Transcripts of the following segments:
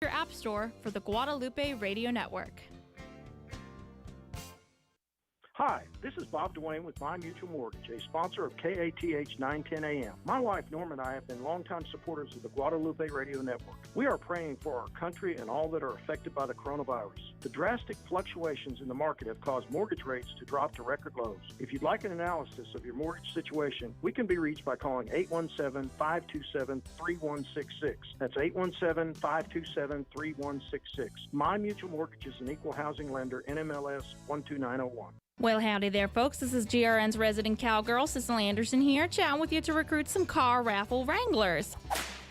your app store for the Guadalupe Radio Network. Hi, this is Bob Duane with My Mutual Mortgage, a sponsor of KATH 910 AM. My wife Norma and I have been longtime supporters of the Guadalupe Radio Network. We are praying for our country and all that are affected by the coronavirus. The drastic fluctuations in the market have caused mortgage rates to drop to record lows. If you'd like an analysis of your mortgage situation, we can be reached by calling 817-527-3166. That's 817-527-3166. My Mutual Mortgage is an equal housing lender, NMLS 12901. Well, howdy there, folks. This is GRN's resident cowgirl, Sissel Anderson here, chatting with you to recruit some car raffle wranglers.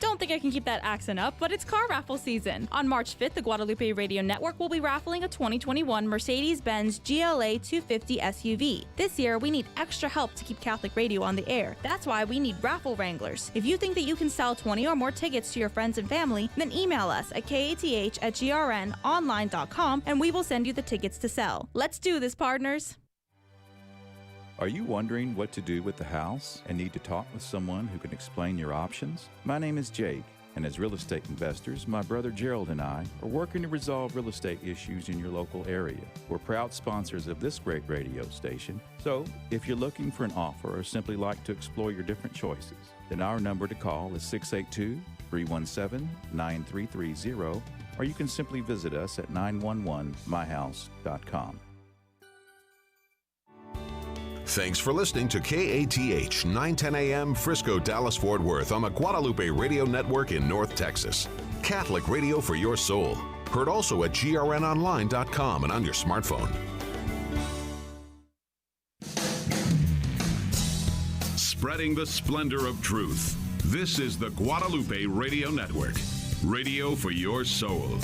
Don't think I can keep that accent up, but it's car raffle season. On March 5th, the Guadalupe Radio Network will be raffling a 2021 Mercedes-Benz GLA 250 SUV. This year, we need extra help to keep Catholic radio on the air. That's why we need raffle wranglers. If you think that you can sell 20 or more tickets to your friends and family, then email us at kath@grnonline.com and we will send you the tickets to sell. Let's do this, partners. Are you wondering what to do with the house and need to talk with someone who can explain your options? My name is Jake, and as real estate investors, my brother Gerald and I are working to resolve real estate issues in your local area. We're proud sponsors of this great radio station, so if you're looking for an offer or simply like to explore your different choices, then our number to call is 682-317-9330, or you can simply visit us at 911myhouse.com. Thanks for listening to KATH 910 AM Frisco, Dallas, Fort Worth on the Guadalupe Radio Network in North Texas. Catholic radio for your soul. Heard also at grnonline.com and on your smartphone. Spreading the splendor of truth. This is the Guadalupe Radio Network. Radio for your soul.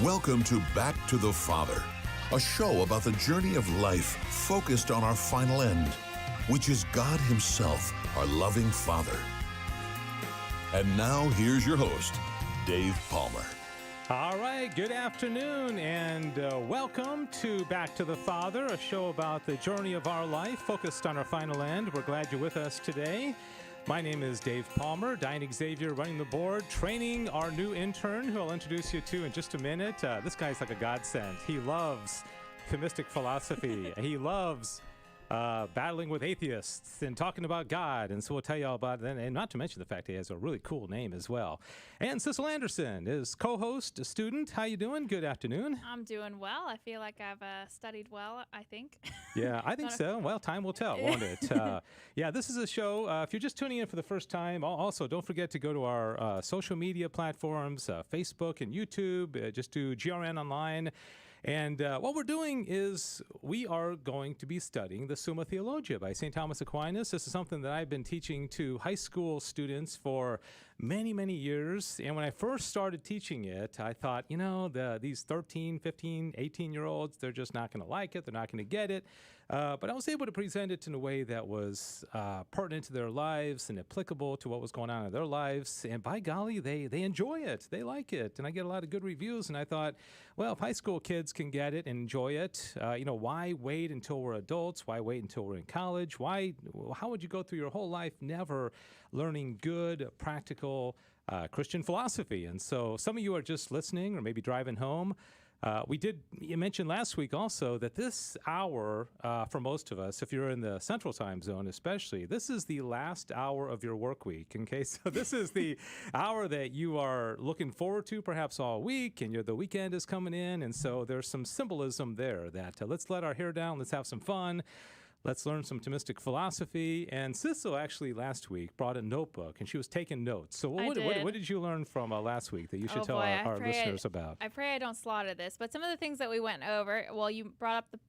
Welcome to Back to the Father, a show about the journey of life focused on our final end, which is God Himself, our loving Father. And now, here's your host, Dave Palmer. All right, good afternoon, and welcome to Back to the Father, a show about the journey of our life focused on our final end. We're glad you're with us today. My name is Dave Palmer, Diane Xavier running the board, training our new intern, who I'll introduce you to in just a minute. This guy's like a godsend. He loves Thomistic philosophy. He loves battling with atheists and talking about God. And so we'll tell you all about that. And not to mention the fact he has a really cool name as well. And Sissel Anderson is co-host, a student. How you doing? Good afternoon. I'm doing well. I feel like I've studied well, I think. Yeah, I think so. Well, time will tell, won't it? Yeah, this is a show. If you're just tuning in for the first time, also don't forget to go to our social media platforms, Facebook and YouTube. Just do GRN Online. And what we're doing is we are going to be studying the Summa Theologia by St. Thomas Aquinas. This is something that I've been teaching to high school students for many, many years. And when I first started teaching it, I thought, these 13, 15, 18-year-olds, they're just not going to like it. They're not going to get it. But I was able to present it in a way that was pertinent to their lives and applicable to what was going on in their lives. And by golly, they enjoy it. They like it. And I get a lot of good reviews. And I thought, well, if high school kids can get it and enjoy it, why wait until we're adults? Why wait until we're in college? How would you go through your whole life never learning good, practical Christian philosophy? And so some of you are just listening or maybe driving home. You mentioned last week also that this hour, for most of us, if you're in the central time zone especially, this is the last hour of your work week. Okay, so this is the hour that you are looking forward to perhaps all week, and the weekend is coming in, and so there's some symbolism there that let's let our hair down, let's have some fun. Let's learn some Thomistic philosophy. And Sissel actually last week brought a notebook, and she was taking notes. So what did you learn from last week that you should tell our listeners about? I pray I don't slaughter this, but some of the things that we went over, well, you brought up the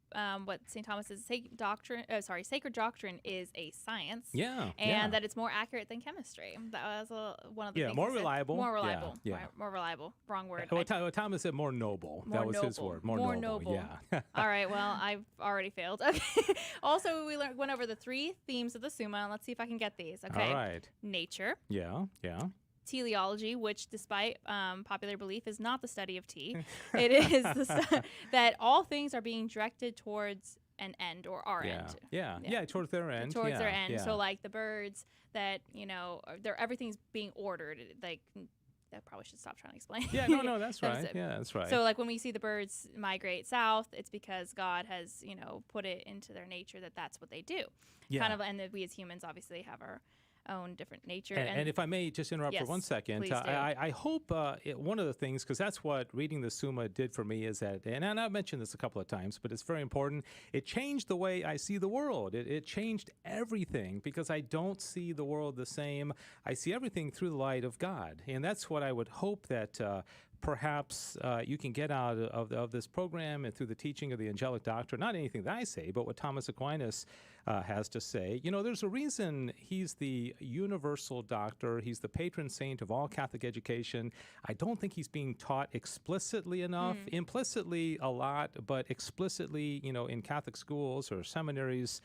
what St. Thomas says, sacred doctrine is a science. Yeah. And that it's more accurate than chemistry. That was one of the things. More reliable. More reliable. Yeah. Right, more reliable. Wrong word. Thomas said more noble. More that was noble. his word. More noble. Yeah. All right. Well, I've already failed. Okay. Also, we went over the 3 themes of the Summa. Let's see if I can get these. Okay. All right. Nature. Yeah. Teleology, which despite popular belief is not the study of tea. It is that all things are being directed towards an end or our end. Yeah, towards their end. Towards their end. Yeah. So like the birds that, everything's being ordered. Like, I probably should stop trying to explain. Yeah, no, that's right. Yeah, that's right. So like when we see the birds migrate south, it's because God has, put it into their nature that's what they do. Yeah. Kind of, and that we as humans obviously have our own different nature. And if I may just interrupt for 1 second, please do. I hope one of the things, because that's what reading the Summa did for me, is that, and I've mentioned this a couple of times, but it's very important, it changed the way I see the world. It changed everything, because I don't see the world the same. I see everything through the light of God. And that's what I would hope that perhaps you can get out of this program and through the teaching of the angelic doctrine, not anything that I say, but what Thomas Aquinas has to say. There's a reason he's the universal doctor. He's the patron saint of all Catholic education. I don't think he's being taught explicitly enough, implicitly a lot, but explicitly, in Catholic schools or seminaries.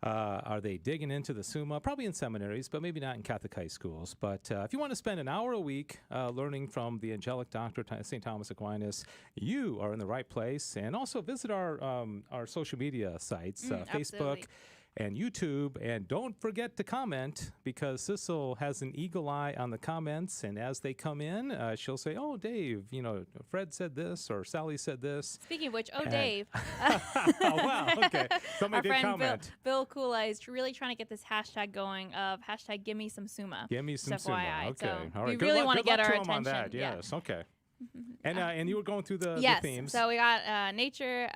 Are they digging into the Summa? Probably in seminaries, but maybe not in Catholic high schools. But if you want to spend an hour a week learning from the angelic doctor, St. Thomas Aquinas, you are in the right place. And also visit our social media sites, Facebook and YouTube. And don't forget to comment, because Sissel has an eagle eye on the comments. And as they come in, she'll say, "Oh, Dave, Fred said this, or Sally said this." Speaking of which, Dave. Oh, wow. Okay. Somebody did comment. Bill Kula is really trying to get this hashtag going of hashtag give me some Summa. Give me some Summa. FYI. Okay. So all right. we really want to get our to him attention. on that. Yes. Okay. And you were going through the themes. So we got nature,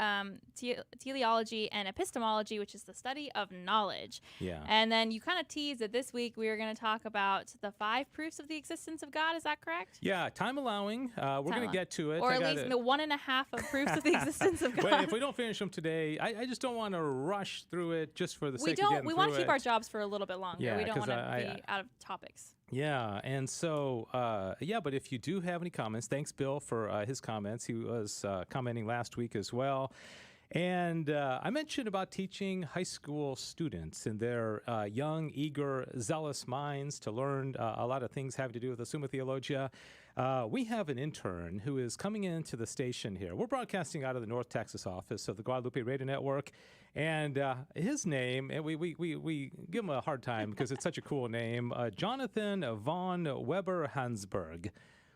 teleology, and epistemology, which is the study of knowledge. Yeah. And then you kind of teased that this week we were going to talk about the 5 proofs of the existence of God. Is that correct? Yeah, time allowing. We're going to get to it. Or at least the 1.5 of proofs of the existence of God. Well, if we don't finish them today, I just don't want to rush through it just for the sake of getting through it. We want to keep our jobs for a little bit longer. Yeah, we don't want to be out of topics. Yeah, and so, but if you do have any comments, thanks, Bill, for his comments. He was commenting last week as well. And I mentioned about teaching high school students and their young, eager, zealous minds to learn a lot of things having to do with the Summa Theologia. We have an intern who is coming into the station here. We're broadcasting out of the North Texas office of the Guadalupe Radio Network. And his name, and we give him a hard time because it's such a cool name, Jonathan von Weber-Hansberg.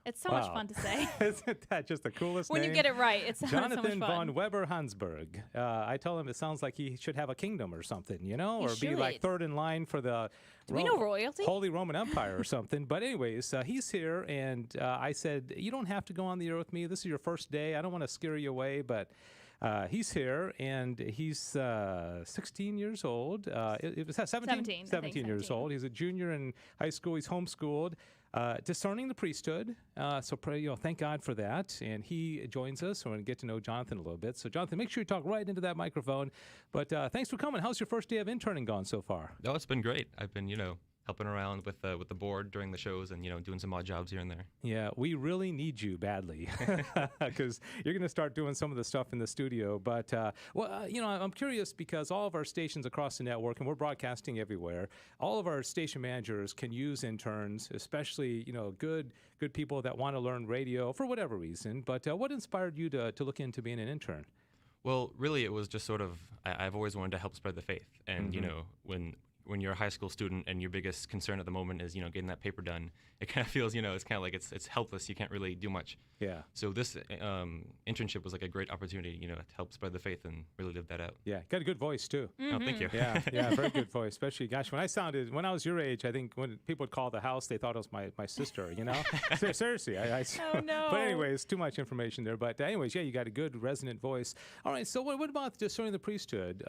It's so much fun to say. Isn't that just the coolest name? When you get it right, it's Jonathan so much fun. von Weber-Hansberg. I tell him it sounds like he should have a kingdom or something, or be should. like third in line for the we know royalty? Holy Roman Empire or something. But anyways, he's here, and I said, you don't have to go on the air with me. This is your first day. I don't want to scare you away, but he's here, and he's 16 years old. 17 years old. He's a junior in high school. He's homeschooled. Discerning the priesthood. So pray, thank God for that. And he joins us. So we're going to get to know Jonathan a little bit. So Jonathan, make sure you talk right into that microphone. But thanks for coming. How's your first day of interning gone so far? Oh, it's been great. I've been, helping around with the board during the shows and, doing some odd jobs here and there. Yeah, we really need you badly because you're going to start doing some of the stuff in the studio. But, I'm curious because all of our stations across the network, and we're broadcasting everywhere, all of our station managers can use interns, especially, good people that want to learn radio for whatever reason. But what inspired you to look into being an intern? Well, really, it was just sort of, I've always wanted to help spread the faith. And, when you're a high school student and your biggest concern at the moment is, getting that paper done, it kind of feels, it's kind of like it's helpless. You can't really do much. Yeah. So this internship was like a great opportunity, to help spread the faith and really live that out. Yeah. Got a good voice, too. Mm-hmm. Oh, thank you. Yeah, very good voice. Especially, gosh, when I was your age, I think when people would call the house, they thought it was my sister, Seriously. Oh, no. But anyways, too much information there. But anyways, yeah, you got a good resonant voice. All right, so what about discerning the priesthood?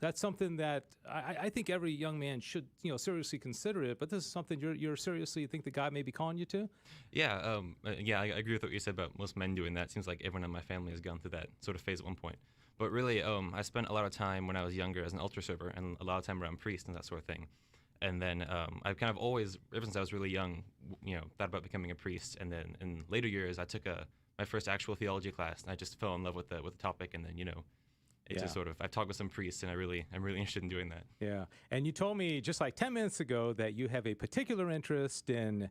That's something that I think every young man should, seriously consider it. But this is something you're seriously think that God may be calling you to? Yeah, I agree with what you said about most men doing that. It seems like everyone in my family has gone through that sort of phase at one point. But really, I spent a lot of time when I was younger as an altar server and a lot of time around priests and that sort of thing. And then I've kind of always, ever since I was really young, thought about becoming a priest. And then in later years, I took my first actual theology class, and I just fell in love with the topic. And then it's just sort of, I've talked with some priests, and I'm really interested in doing that. Yeah, and you told me just like 10 minutes ago that you have a particular interest in.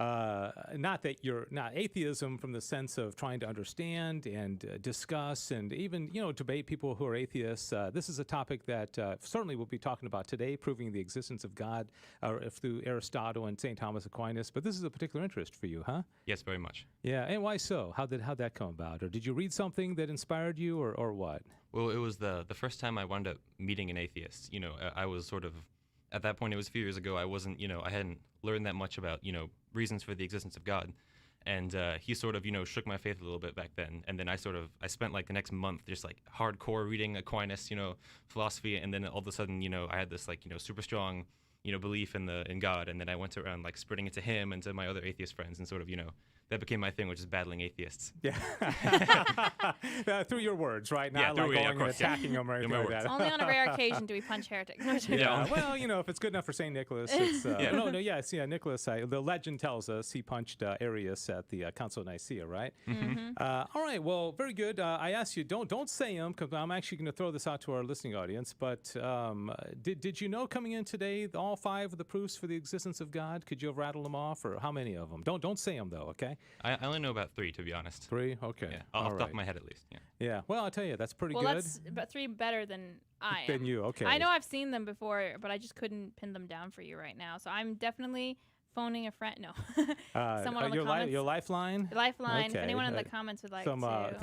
Not that you're not atheism from the sense of trying to understand and discuss and even, debate people who are atheists. This is a topic that certainly we'll be talking about today, proving the existence of God through Aristotle and St. Thomas Aquinas. But this is a particular interest for you, huh? Yes, very much. Yeah, and why so? How'd that come about? Or did you read something that inspired you or what? Well, it was the first time I wound up meeting an atheist. I was sort of, at that point, it was a few years ago, I wasn't, I hadn't learned that much about, reasons for the existence of God. And he sort of, shook my faith a little bit back then. And then I spent like the next month just like hardcore reading Aquinas, philosophy. And then all of a sudden, I had this like, super strong, belief in God. And then I went around like spreading it to him and to my other atheist friends and sort of, that became my thing, which is battling atheists. Yeah. Through your words, right? Not yeah, like going and attacking them or anything like that. Only on a rare occasion do we punch heretics. Yeah, well, if it's good enough for St. Nicholas, it's... Nicholas, the legend tells us he punched Arius at the Council of Nicaea, right? Mm-hmm. All right, well, very good. I asked you, don't say them, because I'm actually going to throw this out to our listening audience, but did you know coming in today all 5 of the proofs for the existence of God? Could you have rattled them off, or how many of them? Don't say them, though, okay? I only know about 3, to be honest. 3? Okay. Yeah, off the top of my head, at least. Yeah. Yeah. Well, I'll tell you, that's pretty well, good. that's about 3 better than I am. Than you, okay. I know I've seen them before, but I just couldn't pin them down for you right now. So I'm definitely phoning a friend. No. Someone in the comments. Your lifeline? Lifeline. Okay. If anyone in the comments would like to.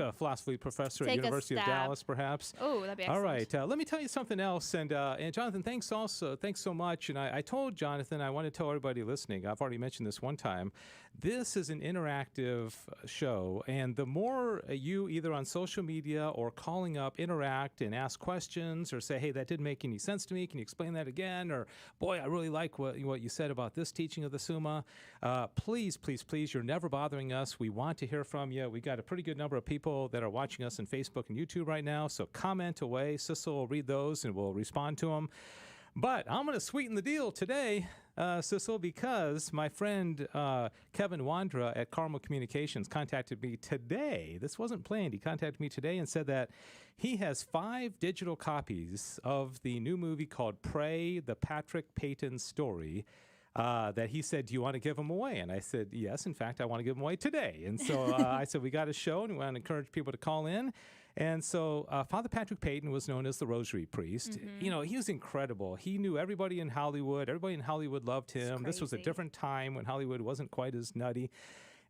A philosophy professor at take a University of stab. Dallas, perhaps. Oh, that'd be excellent. All right. Let me tell you something else. And Jonathan, thanks so much. And I told Jonathan, I want to tell everybody listening, I've already mentioned this one time, this is an interactive show. And the more you either on social media or calling up interact and ask questions or say, hey, that didn't make any sense to me. Can you explain that again? Or, boy, I really like what you said about this teaching of the Summa. Please, you're never bothering us. We want to hear from you. We got a pretty good number of people that are watching us on Facebook and YouTube right now, so comment away. Sissel will read those and we'll respond to them. But I'm going to sweeten the deal today, Sissel, because my friend Kevin Wandra at Carmel Communications contacted me today. This wasn't planned. He contacted me today and said that he has 5 digital copies of the new movie called Pray, the Patrick Peyton Story. That he said, do you want to give them away? And I said, yes, in fact, I want to give them away today. And so I said, we got a show and we want to encourage people to call in. And so Father Patrick Peyton was known as the Rosary Priest. Mm-hmm. He was incredible. He knew everybody in Hollywood. Everybody in Hollywood loved him. This was a different time when Hollywood wasn't quite as nutty.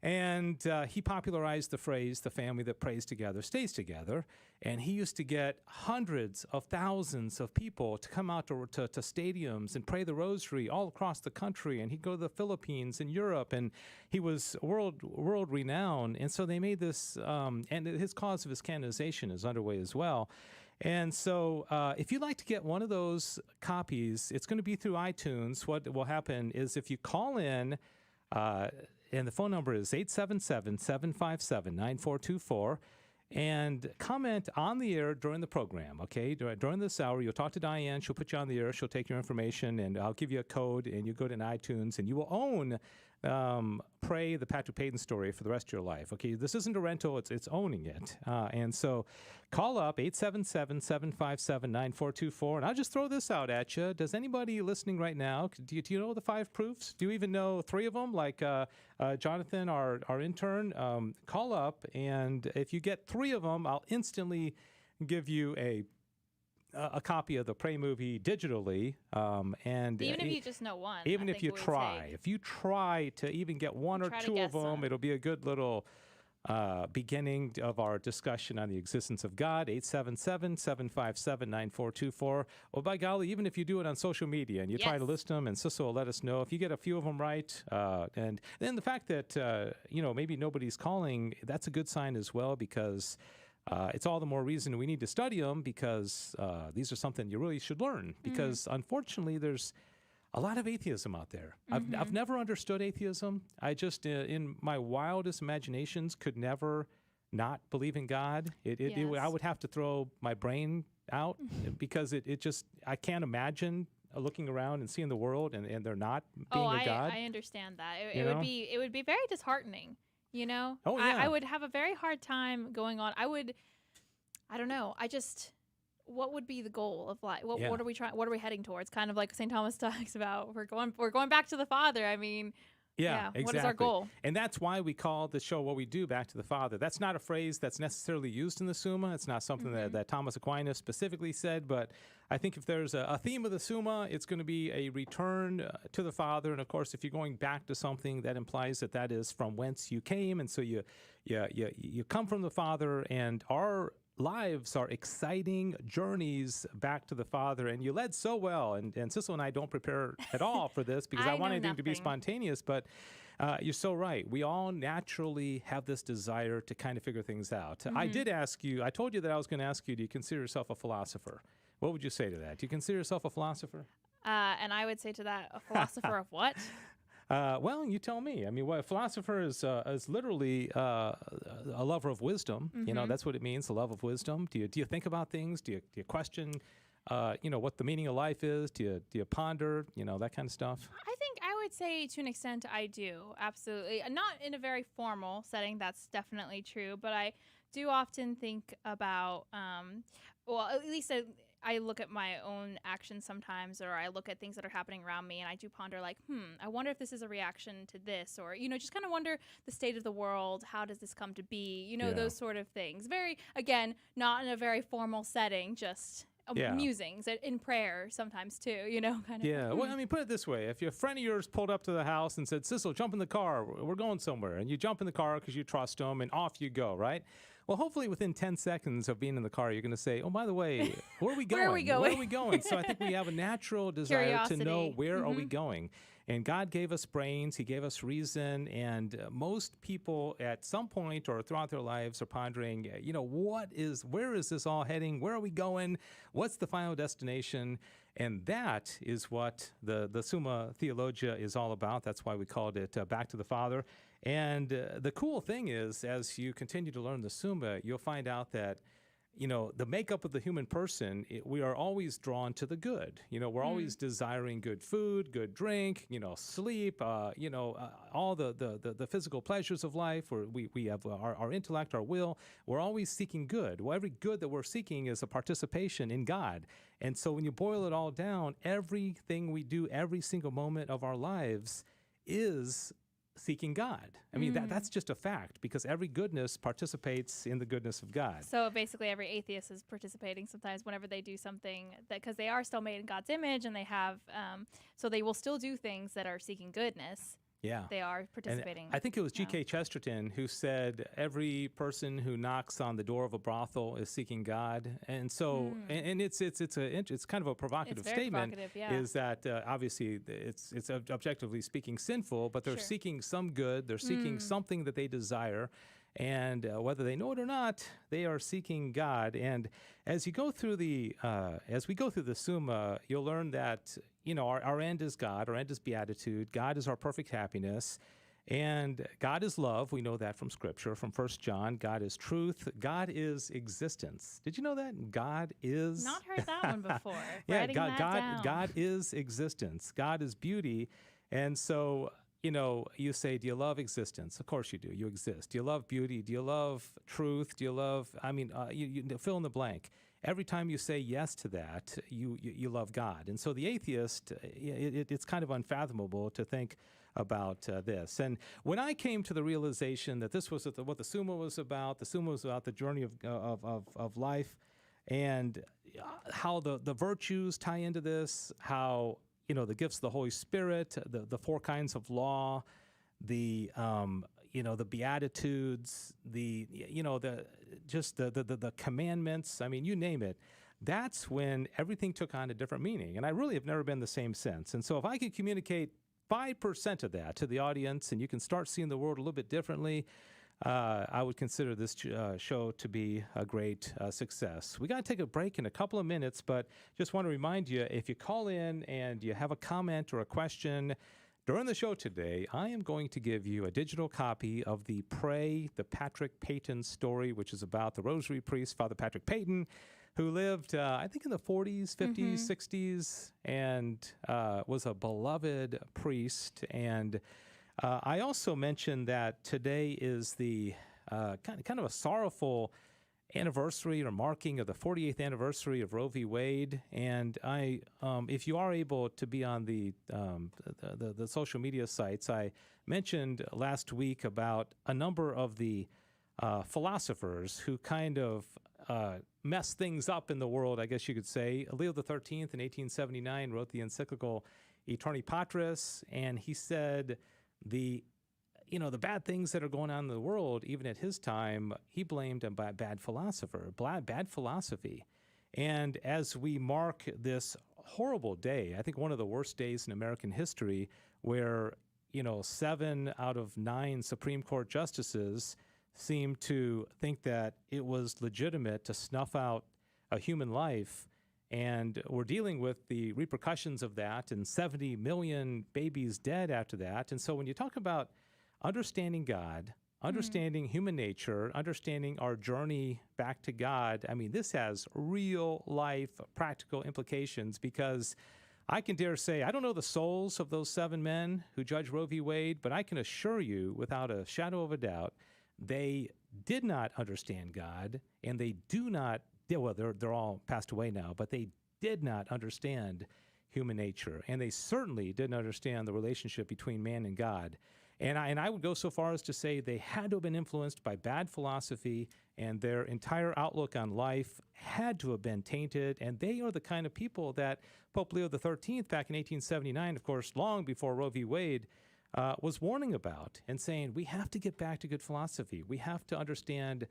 And he popularized the phrase, the family that prays together stays together. And he used to get hundreds of thousands of people to come out to stadiums and pray the rosary all across the country. And he'd go to the Philippines and Europe. And he was world renowned. And so they made this, and his cause of his canonization is underway as well. And so if you'd like to get one of those copies, it's going to be through iTunes. What will happen is if you call in, and the phone number is 877-757-9424. And comment on the air during the program, okay? During this hour, you'll talk to Diane. She'll put you on the air. She'll take your information, and I'll give you a code, and you go to iTunes, and you will own Pray, the Patrick Peyton Story for the rest of your life, okay? This isn't a rental. It's owning it. And so call up 877-757-9424, and I'll just throw this out at you. Does anybody listening right now, do you know the 5 proofs? Do you even know 3 of them? Like Jonathan, our intern, call up, and if you get 3 of them, I'll instantly give you a copy of the Pray movie digitally. And even if you just know one. Even if you try. If you try to even get 1 or 2 of them, it'll be a good little beginning of our discussion on the existence of God. 877-757-9424. Well, by golly, even if you do it on social media and you try to list them, and Sissel will let us know if you get a few of them right. And then the fact that, maybe nobody's calling, that's a good sign as well, because it's all the more reason we need to study them, because these are something you really should learn. Because unfortunately, there's a lot of atheism out there. I've never understood atheism. I just, in my wildest imaginations, could never not believe in God. I would have to throw my brain out because it just, I can't imagine looking around and seeing the world and there not being a God. I understand that. It would be very disheartening, you know? Oh, yeah. I would have a very hard time going on. I don't know. What would be the goal of life? What are we trying? What are we heading towards? Kind of like St. Thomas talks about. We're going back to the Father. I mean, yeah, exactly. What is our goal? And that's why we call the show What We Do, Back to the Father. That's not a phrase that's necessarily used in the Summa. It's not something that Thomas Aquinas specifically said, but I think if there's a theme of the Summa, it's going to be a return to the Father. And of course, if you're going back to something, that implies that is from whence you came. And so you come from the Father, and our lives are exciting journeys back to the Father. And you led so well. And Sissel and I don't prepare at all for this because I wanted it to be spontaneous. But you're so right. We all naturally have this desire to kind of figure things out. I did ask you, I told you that I was going to ask you, do you consider yourself a philosopher? What would you say to that? Do you consider yourself a philosopher? And I would say to that, a philosopher of what? Well, you tell me. I mean, what a philosopher is literally a lover of wisdom. You know, that's what it means, a love of wisdom. Do you think about things? Do you question, what the meaning of life is? Do you ponder, that kind of stuff? I think I would say to an extent I do, absolutely. Not in a very formal setting, that's definitely true, but I do often think about, at least I look at my own actions sometimes, or I look at things that are happening around me, and I do ponder like, I wonder if this is a reaction to this, or, just kind of wonder the state of the world. How does this come to be? Those sort of things. Very, again, not in a very formal setting, just musings in prayer sometimes too, kind of. Yeah. Well, I mean, put it this way. If a friend of yours pulled up to the house and said, Sissel, jump in the car, we're going somewhere, and you jump in the car because you trust them, and off you go, right? Well, hopefully within 10 seconds of being in the car, you're going to say, oh, by the way, where are we going? Where are we going? Where are we going? So I think we have a natural desire to know where are we going. And God gave us brains. He gave us reason. And most people at some point or throughout their lives are pondering, where is this all heading? Where are we going? What's the final destination? And that is what the Summa Theologia is all about. That's why we called it Back to the Father. And the cool thing is, as you continue to learn the Summa, you'll find out that, the makeup of the human person, we are always drawn to the good. We're always desiring good food, good drink, sleep, all the physical pleasures of life. We have our intellect, our will. We're always seeking good. Well, every good that we're seeking is a participation in God. And so when you boil it all down, everything we do, every single moment of our lives is seeking God. I mean, that's just a fact, because every goodness participates in the goodness of God. So basically every atheist is participating sometimes whenever they do something, that because they are still made in God's image, and they have, so they will still do things that are seeking goodness. Yeah. They are participating. And I think it was G.K. Chesterton who said every person who knocks on the door of a brothel is seeking God. And so, and it's kind of a provocative statement. Is that obviously it's objectively speaking sinful, but they're seeking some good. They're seeking something that they desire. And whether they know it or not, they are seeking God. And as you go through as we go through the Summa, you'll learn that our end is God. Our end is beatitude. God is our perfect happiness, and God is love. We know that from Scripture, from 1 John. God is truth. God is existence. Did you know that God is? Not heard that one before. Yeah, God is existence. God is beauty, and so. You say, do you love existence? Of course you do. You exist. Do you love beauty? Do you love truth? Do you love, you fill in the blank. Every time you say yes to that, you love God. And so the atheist, it's kind of unfathomable to think about this. And when I came to the realization that this was what the Summa was about the journey of life, and how the virtues tie into this, how the gifts of the Holy Spirit, the four kinds of law, the Beatitudes, the commandments. I mean, you name it. That's when everything took on a different meaning. And I really have never been the same since. And so if I could communicate 5% of that to the audience, and you can start seeing the world a little bit differently, I would consider this show to be a great success. We got to take a break in a couple of minutes, but just want to remind you, if you call in and you have a comment or a question, During the show today, I am going to give you a digital copy of the Pray the Patrick Peyton story, which is about the Rosary priest, Father Patrick Peyton, who lived, I think, in the 40s, 50s, 60s, and was a beloved priest. And I also mentioned that today is the kind of a sorrowful anniversary or marking of the 48th anniversary of Roe v. Wade. And I, if you are able to be on the social media sites, I mentioned last week about a number of the philosophers who kind of messed things up in the world, I guess you could say. Leo XIII in 1879 wrote the encyclical Aeterni Patris, and he said the bad things that are going on in the world, even at his time, he blamed a bad philosophy. And as we mark this horrible day, I think one of the worst days in American history, where, 7 out of 9 Supreme Court justices seem to think that it was legitimate to snuff out a human life, and we're dealing with the repercussions of that, and 70 million babies dead after that. And so when you talk about understanding God, understanding human nature, understanding our journey back to God, I mean, this has real life practical implications, because I can dare say, I don't know the souls of those 7 men who judged Roe v. Wade, but I can assure you without a shadow of a doubt, they did not understand God, and they do not, well, they're all passed away now, but they did not understand human nature, and they certainly didn't understand the relationship between man and God. And I would go so far as to say they had to have been influenced by bad philosophy, and their entire outlook on life had to have been tainted. And they are the kind of people that Pope Leo XIII, back in 1879, of course, long before Roe v. Wade, was warning about and saying, we have to get back to good philosophy. We have to understand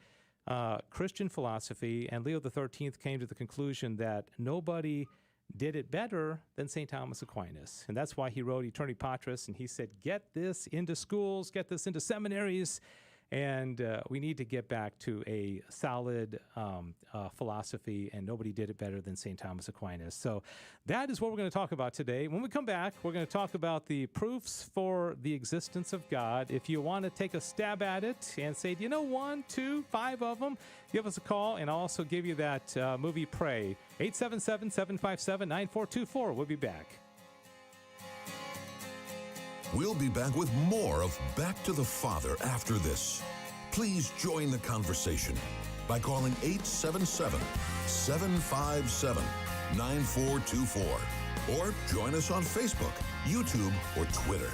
Christian philosophy. And Leo XIII came to the conclusion that nobody did it better than St. Thomas Aquinas. And that's why he wrote Aeterni Patris, and he said, get this into schools, get this into seminaries, and we need to get back to a solid philosophy, and nobody did it better than St. Thomas Aquinas. So that is what we're going to talk about today. When we come back, we're going to talk about the proofs for the existence of God. If you want to take a stab at it and say, 1, 2, 5 of them, give us a call, and I'll also give you that movie Pray. 877-757-9424. We'll be back. We'll be back with more of Back to the Father after this. Please join the conversation by calling 877-757-9424 or join us on Facebook, YouTube, or Twitter.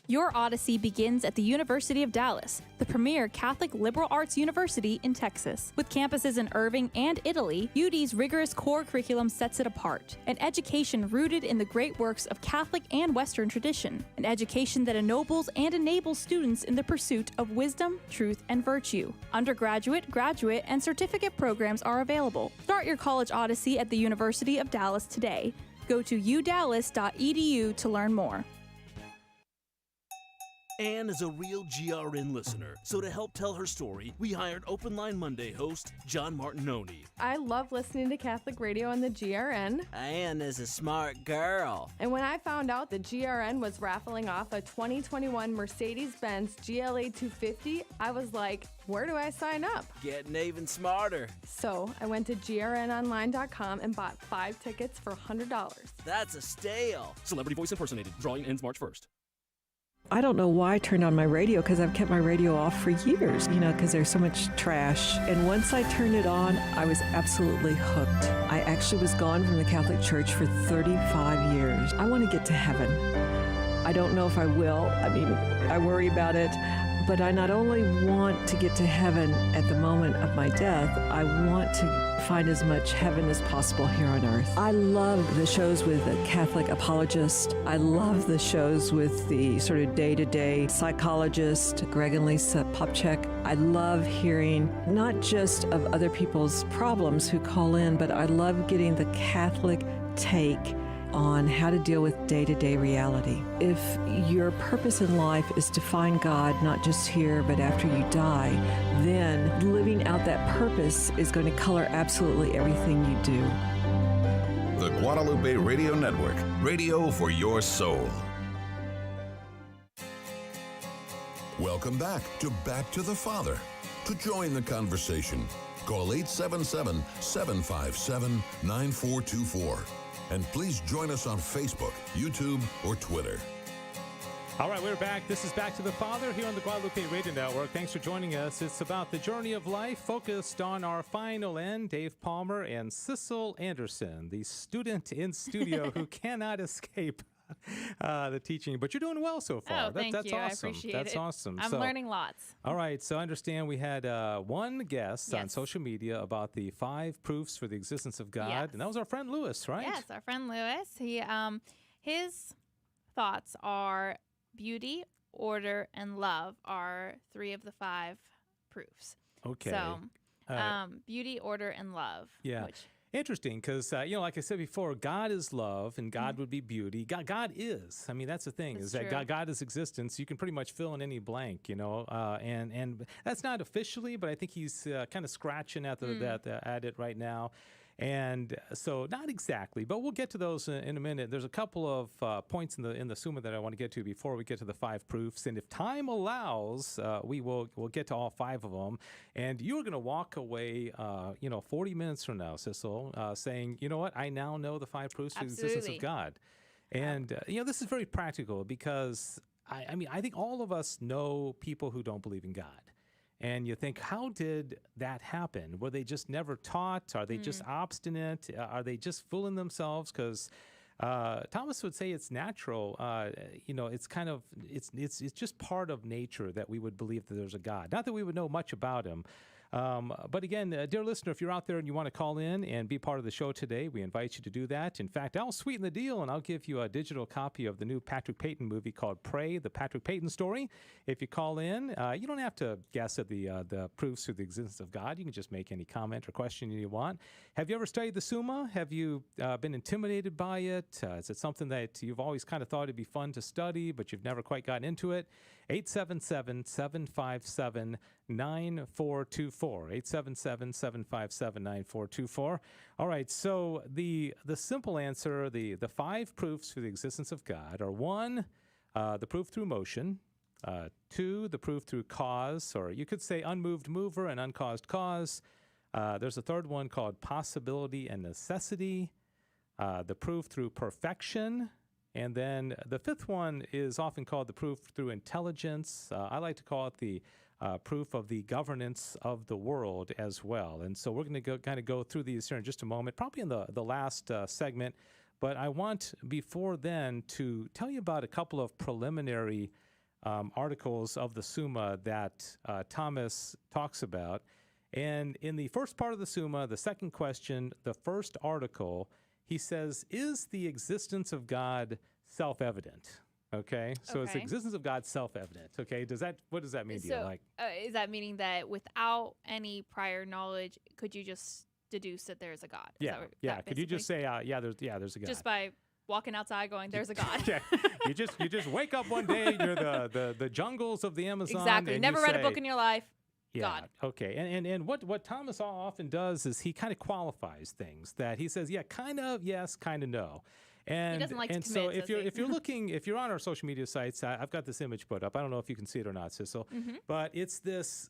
Your Odyssey begins at the University of Dallas, the premier Catholic liberal arts university in Texas. With campuses in Irving and Italy, UD's rigorous core curriculum sets it apart. An education rooted in the great works of Catholic and Western tradition. An education that ennobles and enables students in the pursuit of wisdom, truth, and virtue. Undergraduate, graduate, and certificate programs are available. Start your college odyssey at the University of Dallas today. Go to udallas.edu to learn more. Anne is a real GRN listener, so to help tell her story, we hired Open Line Monday host John Martinoni. I love listening to Catholic radio on the GRN. Anne is a smart girl. And when I found out the GRN was raffling off a 2021 Mercedes-Benz GLA 250, I was like, where do I sign up? Getting even smarter. So I went to grnonline.com and bought 5 tickets for $100. That's a steal. Celebrity voice impersonated. Drawing ends March 1st. I don't know why I turned on my radio, because I've kept my radio off for years, because there's so much trash. And once I turned it on, I was absolutely hooked. I actually was gone from the Catholic Church for 35 years. I want to get to heaven. I don't know if I will. I worry about it. But I not only want to get to heaven at the moment of my death, I want to find as much heaven as possible here on earth. I love the shows with a Catholic apologist. I love the shows with the sort of day-to-day psychologist, Greg and Lisa Popchak. I love hearing not just of other people's problems who call in, but I love getting the Catholic take on how to deal with day-to-day reality. If your purpose in life is to find God, not just here, but after you die, then living out that purpose is going to color absolutely everything you do. the Guadalupe Radio Network, radio for your soul. Welcome back to the Father. To join the conversation, call 877-757-9424. And please join us on Facebook, YouTube, or Twitter. All right, we're back. This is Back to the Father here on the Guadalupe Radio Network. Thanks for joining us. It's about the journey of life focused on our final end, Dave Palmer and Sissel Anderson, the student in studio who cannot escape the teaching. But you're doing well so far. Oh, thank that's you. Awesome. I appreciate That's it. awesome. I'm learning lots. All right, so I understand we had one guest on social media about the 5 proofs for the existence of God, and that was our friend Lewis, right? Yes, our friend Lewis. He, his thoughts are beauty, order, and love are 3 of the 5 proofs. Okay. So, beauty, order, and love. Yeah. Interesting, because, like I said before, God is love, and God would be beauty. God is. I mean, that's the thing, is that God is existence. You can pretty much fill in any blank, and that's not officially, but I think he's kind of scratching at at it right now. And so not exactly, but we'll get to those in a minute. There's a couple of points in the Summa that I want to get to before we get to the 5 proofs. And if time allows, we'll get to all 5 of them. And you're going to walk away, 40 minutes from now, Sissel, saying, you know what, I now know the 5 proofs for the existence of God. And, this is very practical because, I think all of us know people who don't believe in God. And you think, how did that happen? Were they just never taught? Are they just obstinate? Are they just fooling themselves? Because Thomas would say it's natural. It's kind of it's just part of nature that we would believe that there's a God. Not that we would know much about him. But again, dear listener, if you're out there and you want to call in and be part of the show today, we invite you to do that. In fact, I'll sweeten the deal and I'll give you a digital copy of the new Patrick Peyton movie called Pray, the Patrick Peyton story. If you call in, you don't have to guess at the proofs of the existence of God. You can just make any comment or question you want. Have you ever studied the Summa? Have you been intimidated by it? Is it something that you've always kind of thought it'd be fun to study, but you've never quite gotten into it? 877-757-9424. 877-757-9424. All right, so the simple answer, the 5 proofs for the existence of God are 1, the proof through motion, 2, the proof through cause, or you could say unmoved mover and uncaused cause. There's a third one called possibility and necessity, the proof through perfection. And then the 5th one is often called the proof through intelligence. I like to call it the proof of the governance of the world as well. And so we're going to kind of go through these here in just a moment, probably in the last segment. But I want, before then, to tell you about a couple of preliminary articles of the Summa that Thomas talks about. And in the first part of the Summa, the second question, the first article, he says, is the existence of God self-evident? Okay, so is the existence of God self-evident? Okay, what does that mean to you? Is that meaning that without any prior knowledge, could you just deduce that there's a God? Yeah. Could you just say, there's a God? Just by walking outside going, there's a God. Yeah. You just wake up one day, you're the jungles of the Amazon. Exactly. And Never read a book in your life. Yeah. God. Okay. And what Thomas often does is he kind of qualifies things that he says, yeah, kind of yes, kind of no. And, he doesn't like to so commit, if you're on our social media sites, I've got this image put up. I don't know if you can see it or not, Sissel, but it's this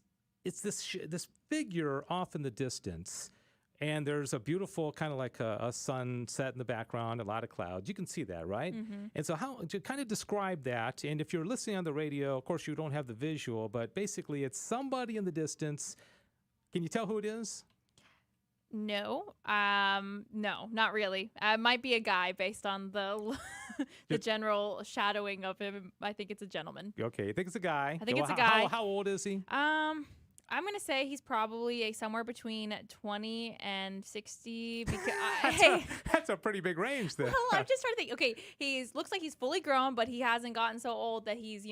figure off in the distance, and there's a beautiful kind of like a sunset in the background, a lot of clouds. You can see that, right? And so how to kind of describe that? And if you're listening on the radio, of course you don't have the visual, but basically it's somebody in the distance. Can you tell who it is? No, not really. Might be a guy based on the general shadowing of him. I think it's a gentleman. Okay, you think it's a guy? I think it's a guy. How old is he? I'm gonna say he's probably somewhere between 20 and 60. Because that's a pretty big range, then. Well, I'm just trying to think. Okay, looks like he's fully grown, but he hasn't gotten so old that he's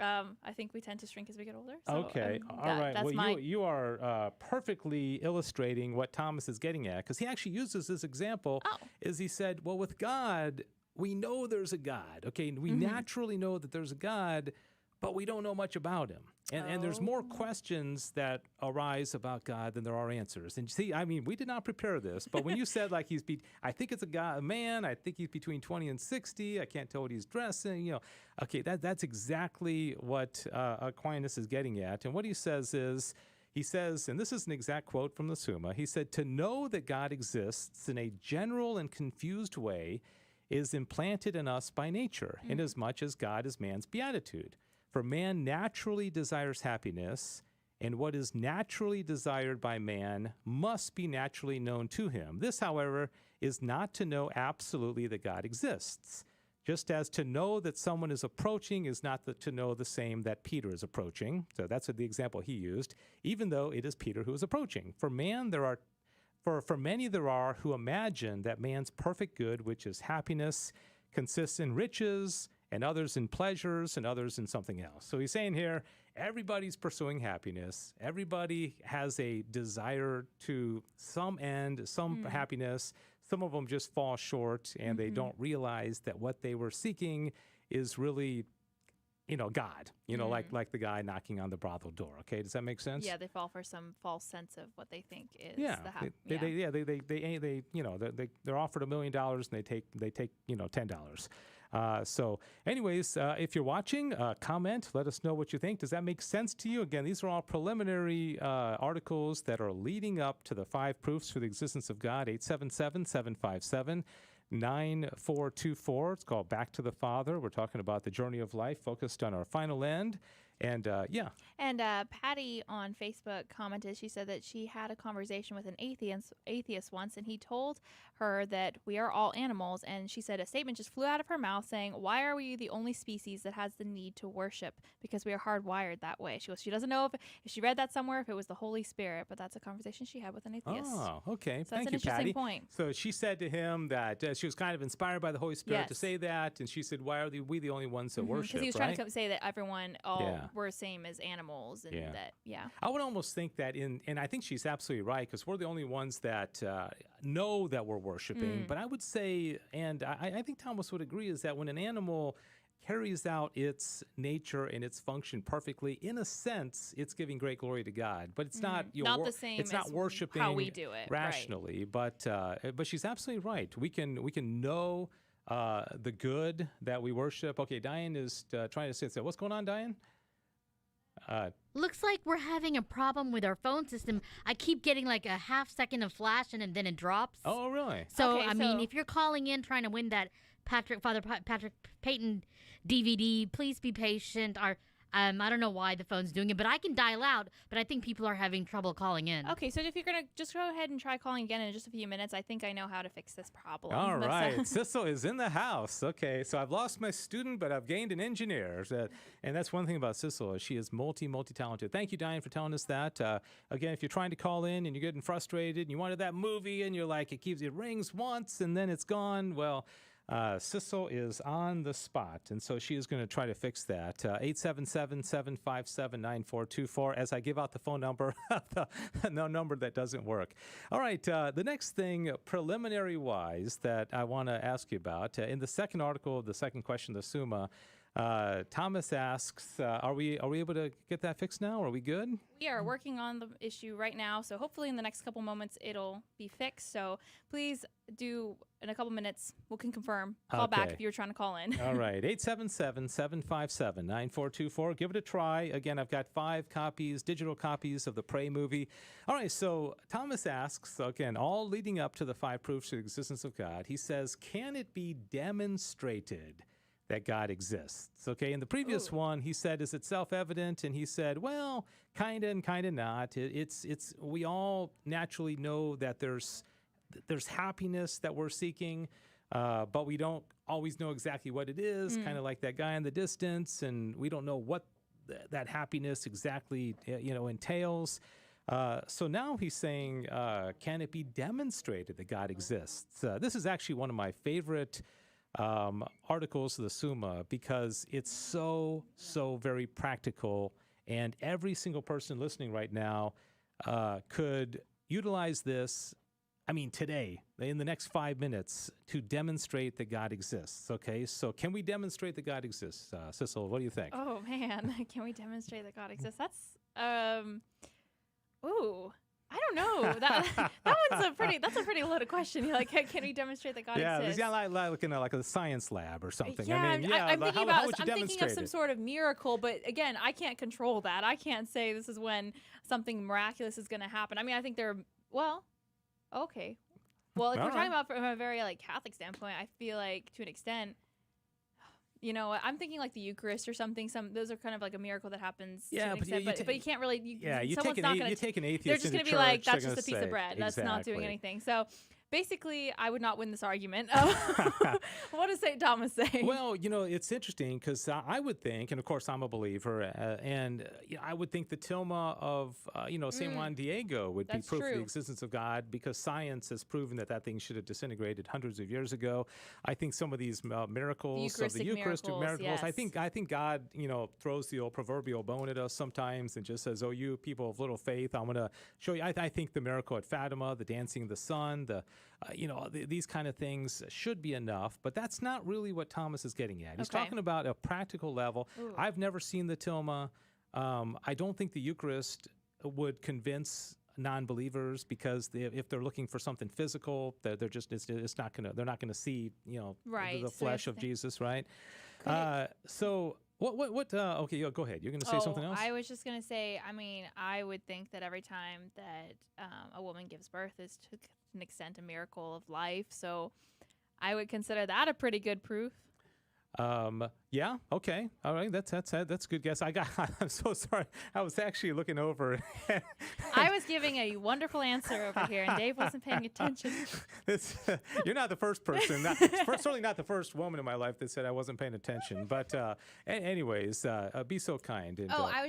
I think we tend to shrink as we get older. So, okay. All right. Well, you are perfectly illustrating what Thomas is getting at, because he actually uses this example. Is he said, well, with God, we know there's a God. Okay, we naturally know that there's a God, but we don't know much about him. And there's more questions that arise about God than there are answers. And see, I mean, we did not prepare this, but when you said like I think it's a man, I think he's between 20 and 60, I can't tell what he's dressing, okay, that's exactly what Aquinas is getting at. And what he says is, and this is an exact quote from the Summa, he said, to know that God exists in a general and confused way is implanted in us by nature, inasmuch as God is man's beatitude. For man naturally desires happiness, and what is naturally desired by man must be naturally known to him. This, however, is not to know absolutely that God exists, just as to know that someone is approaching is not to know the same that Peter is approaching. So that's the example he used, even though it is Peter who is approaching. For many there are who imagine that man's perfect good, which is happiness, consists in riches, and others in pleasures, and others in something else. So he's saying here, everybody's pursuing happiness. Everybody has a desire to some end, some happiness. Some of them just fall short, and they don't realize that what they were seeking is really, God. Like the guy knocking on the brothel door. Okay, does that make sense? Yeah, they fall for some false sense of what they think is they're offered $1 million and they take $10. So anyways, if you're watching, comment, let us know what you think. Does that make sense to you? Again, these are all preliminary articles that are leading up to the 5 proofs for the existence of God, 877-757-9424. It's called Back to the Father. We're talking about the journey of life focused on our final end. And And Patty on Facebook commented, she said that she had a conversation with an atheist once, and he told her that we are all animals. And she said a statement just flew out of her mouth saying, why are we the only species that has the need to worship? Because we are hardwired that way. She doesn't know if she read that somewhere, if it was the Holy Spirit, but that's a conversation she had with an atheist. Oh, okay. So Thank that's you, an Patty. interesting point. So she said to him that she was kind of inspired by the Holy Spirit to say that, and she said, why are we the only ones that worship? Because he was trying to say that everyone, we're the same as animals, and I would almost think that and I think she's absolutely right, because we're the only ones that know that we're worshiping. But I would say, and I think Thomas would agree, is that when an animal carries out its nature and its function perfectly, in a sense, it's giving great glory to God. But it's not the same. It's not worshiping how we do it rationally. Right. But she's absolutely right. We can know the good that we worship. Okay, Diane is trying to say so. What's going on, Diane? Looks like we're having a problem with our phone system. I keep getting like a half second of flash and then it drops. Oh, really? So, I mean, if you're calling in trying to win that Father Patrick Peyton DVD, please be patient. I don't know why the phone's doing it, but I can dial out, but I think people are having trouble calling in. Okay, so if you're going to just go ahead and try calling again in just a few minutes, I think I know how to fix this problem. All right. Sissel is in the house. Okay, so I've lost my student, but I've gained an engineer. And that's one thing about Sissel, is she is multi-talented. Thank you, Diane, for telling us that. Again, if you're trying to call in and you're getting frustrated and you wanted that movie and you're like, it rings once and then it's gone, well, Sissel is on the spot, and so she is going to try to fix that. 877-757-9424, as I give out the phone number, no number that doesn't work. All right, the next thing, preliminary-wise, that I want to ask you about, in the second article of the second question of the Summa, Thomas asks, are we able to get that fixed now? Are we good? We are working on the issue right now, so hopefully in the next couple moments it'll be fixed. So please do, in a couple minutes, we can confirm. Call back if you're trying to call in. All right, 877-757-9424. Give it a try. Again, I've got 5 copies, digital copies of the Pray movie. All right, so Thomas asks, again, all leading up to the 5 proofs of the existence of God, he says, can it be demonstrated that God exists? Okay, in the previous one, he said, is it self-evident? And he said, well, kind of and kind of not. It's we all naturally know that there's happiness that we're seeking, but we don't always know exactly what it is, kind of like that guy in the distance, and we don't know what that happiness exactly entails. So now he's saying, can it be demonstrated that God exists? This is actually one of my favorite articles of the Summa, because it's so very practical, and every single person listening right now could utilize this today, in the next 5 minutes, to demonstrate that God exists. Okay, so can we demonstrate that God exists? Sissel, what do you think? Oh man, can we demonstrate that God exists? That's ooh, I don't know. That's a pretty loaded question. You're like, can we demonstrate that God exists? Yeah, like looking at like a science lab or something. Yeah, I'm thinking of some sort of miracle, but again, I can't control that. I can't say this is when something miraculous is going to happen. I think okay. Well, if we're talking about from a very like Catholic standpoint, I feel like to an extent, I'm thinking like the Eucharist or something. Those are kind of like a miracle that happens. Yeah, to an extent, but you can't really. You take an atheist. They're just going to be like, that's just a piece of bread. That's not doing anything. So. Basically, I would not win this argument. What does St. Thomas say? Well, it's interesting because I would think, and of course I'm a believer, and I would think the tilma of, St. Juan Diego would be proof of the existence of God because science has proven that thing should have disintegrated hundreds of years ago. I think some of these miracles of the Eucharistic miracles, yes. I think God, throws the old proverbial bone at us sometimes and just says, oh, you people of little faith, I'm going to show you. I think the miracle at Fatima, the dancing of the sun, these kind of things should be enough, but that's not really what Thomas is getting at. He's talking about a practical level. Ooh. I've never seen the tilma. I don't think the Eucharist would convince non-believers because if they're looking for something physical, they're not gonna see the flesh of Jesus, right? So. What? Okay, go ahead. You're going to say something else? I was just going to say, I would think that every time that a woman gives birth is to an extent a miracle of life. So I would consider that a pretty good proof. Yeah. Okay. All right. That's a good guess. I'm so sorry. I was actually looking over. I was giving a wonderful answer over here, and Dave wasn't paying attention. You're not the first person. Certainly not the first woman in my life that said I wasn't paying attention. But anyways, be so kind. And, I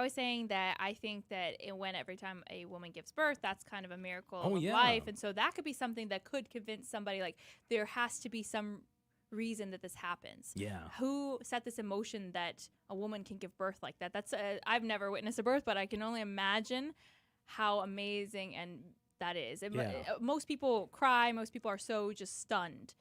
was saying that I think that every time a woman gives birth, that's kind of a miracle of life, and so that could be something that could convince somebody like there has to be some reason that this happens. Yeah. Who set this emotion that a woman can give birth like that? That's I've never witnessed a birth, but I can only imagine how amazing and that is. Most people cry. Most people are so just stunned.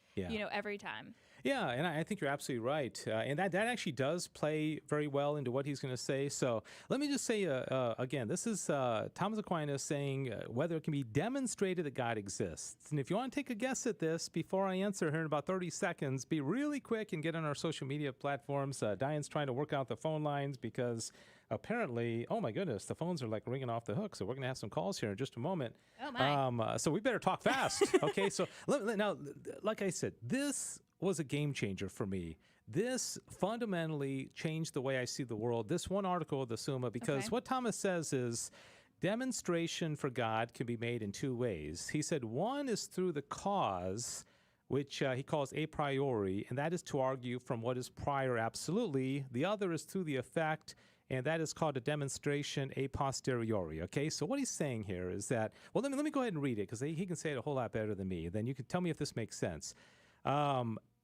Every time. Yeah, and I think you're absolutely right. And that actually does play very well into what he's going to say. So let me just say again, this is Thomas Aquinas saying whether it can be demonstrated that God exists. And if you want to take a guess at this before I answer here in about 30 seconds, be really quick and get on our social media platforms. Diane's trying to work out the phone lines because apparently, oh my goodness, the phones are like ringing off the hook. So we're going to have some calls here in just a moment. Oh my. So we better talk fast. Okay, so now, like I said, this was a game changer for me. This fundamentally changed the way I see the world. This one article of the Summa, because what Thomas says is demonstration for God can be made in two ways. He said one is through the cause, which he calls a priori, and that is to argue from what is prior absolutely. The other is through the effect, and that is called a demonstration a posteriori. Okay, so what he's saying here is that, well, let me go ahead and read it because he can say it a whole lot better than me. Then you can tell me if this makes sense.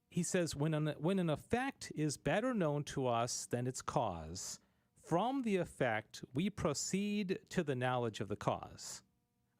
He says, when an effect is better known to us than its cause, from the effect we proceed to the knowledge of the cause.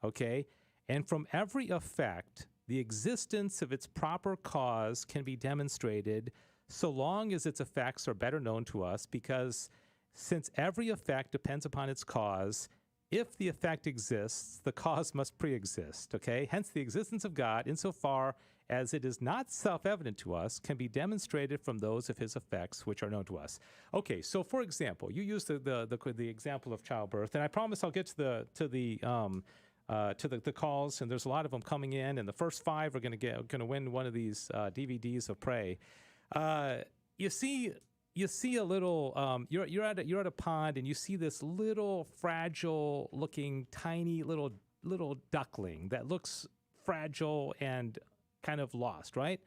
Okay? And from every effect, the existence of its proper cause can be demonstrated so long as its effects are better known to us, because since every effect depends upon its cause, if the effect exists, the cause must pre-exist. Okay? Hence, the existence of God, insofar as it is not self-evident to us, can be demonstrated from those of his effects which are known to us. Okay, so for example, you used the example of childbirth, and I promise I'll get to the calls, and there's a lot of them coming in, and the first 5 are going to win one of these DVDs of Pray. You see a little. You're at a pond, and you see this little fragile-looking, tiny little duckling that looks fragile and kind of lost, right?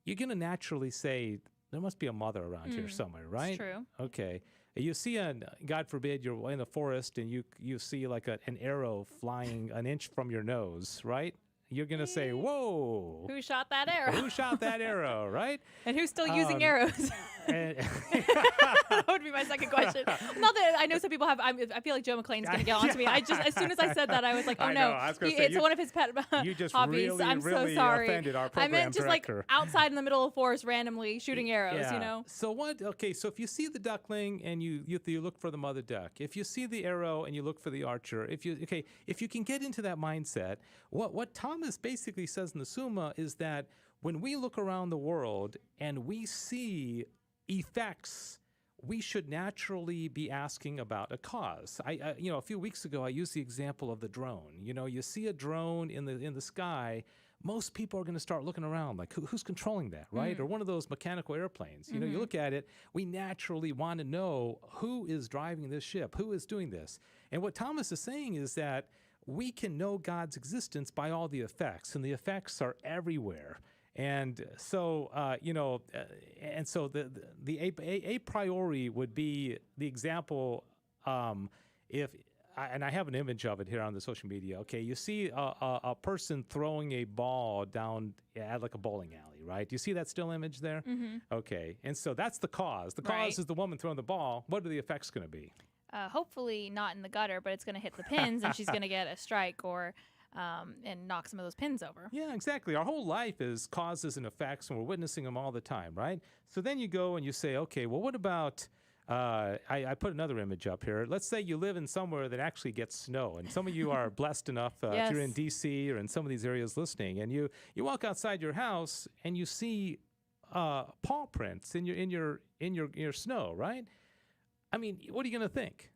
You're going to naturally say, there must be a mother around here somewhere, right? It's true. Okay. You see, God forbid, you're in a forest and you see like an arrow flying an inch from your nose, right? you're going to say, whoa. Who shot that arrow? Who shot that arrow, right? And who's still using arrows? And That would be my second question. Not that I know some people have. I feel like Joe McClane's going to get on to me. I just, as soon as I said that, I was like, oh I no, know, I was gonna say, it's one of his pet you just hobbies. really, I'm really so sorry. offended our I program meant just director. like outside in the middle of the forest, randomly shooting arrows. Yeah. You know. So what? Okay, so if you see the duckling and you look for the mother duck, if you see the arrow and you look for the archer, if you can get into that mindset, what Thomas basically says in the Summa is that when we look around the world and we see effects, we should naturally be asking about a cause. I a few weeks ago I used the example of the drone. You see a drone in the sky. Most people are going to start looking around like, who's controlling that, right? Or one of those mechanical airplanes. You look at it, we naturally want to know who is driving this ship, who is doing this. And what Thomas is saying is that we can know God's existence by all the effects, and the effects are everywhere. And so, the a priori would be the example and I have an image of it here on the social media. Okay, you see a person throwing a ball down at like a bowling alley, right? Do you see that still image there? Mm-hmm. Okay, and so that's the cause. The cause is the woman throwing the ball. What are the effects going to be? Hopefully not in the gutter, but it's going to hit the pins, and she's going to get a strike or and knock some of those pins over. Yeah, exactly. Our whole life is causes and effects, and we're witnessing them all the time, right? So then you go and you say, okay, well, what about... I put another image up here. Let's say you live in somewhere that actually gets snow, and some of you are blessed enough if you're in D.C. or in some of these areas listening, and you walk outside your house and you see paw prints in your snow, right? I mean, what are you going to think?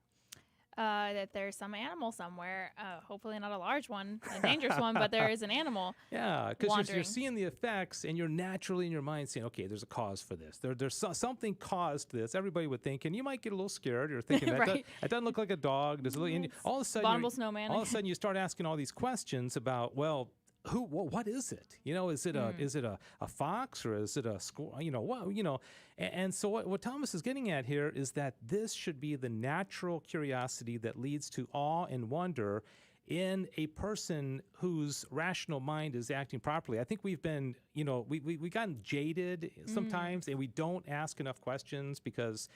That there's some animal somewhere, hopefully not a large one, a dangerous one, but there is an animal. Yeah, because you're seeing the effects, and you're naturally in your mind saying, okay, there's a cause for this. There's something caused this. Everybody would think, and you might get a little scared. You're thinking, right. That doesn't look like a dog. There's a little, and all of a sudden, Abominable snowman. All of a sudden, you start asking all these questions about, well, what is it? Is it a fox, or is it a squirrel? And so what Thomas is getting at here is that this should be the natural curiosity that leads to awe and wonder in a person whose rational mind is acting properly. I think we've been, we've gotten jaded sometimes, and we don't ask enough questions because,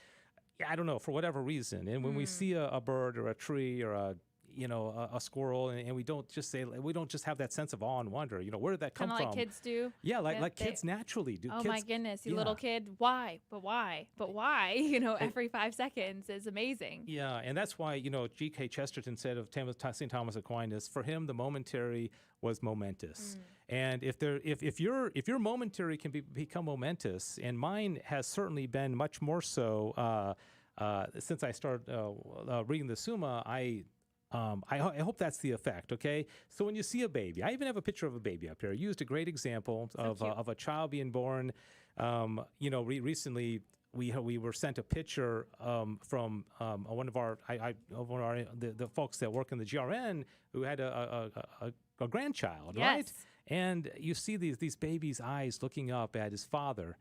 I don't know, for whatever reason. And when we see a bird or a tree or a squirrel, and we don't just have that sense of awe and wonder. Where did that come from? Kind of like kids do. Yeah, like kids naturally do. Oh my goodness, you little kid, why? But why? Every 5 seconds is amazing. Yeah, and that's why G.K. Chesterton said of St. Thomas Aquinas, for him the momentary was momentous. And if your momentary can become momentous, and mine has certainly been much more so since I started reading the Summa, I hope that's the effect, okay? So when you see a baby, I even have a picture of a baby up here. I used a great example of a child being born. Recently we were sent a picture from one of the folks that work in the GRN who had a grandchild, right? And you see these babies' eyes looking up at his father.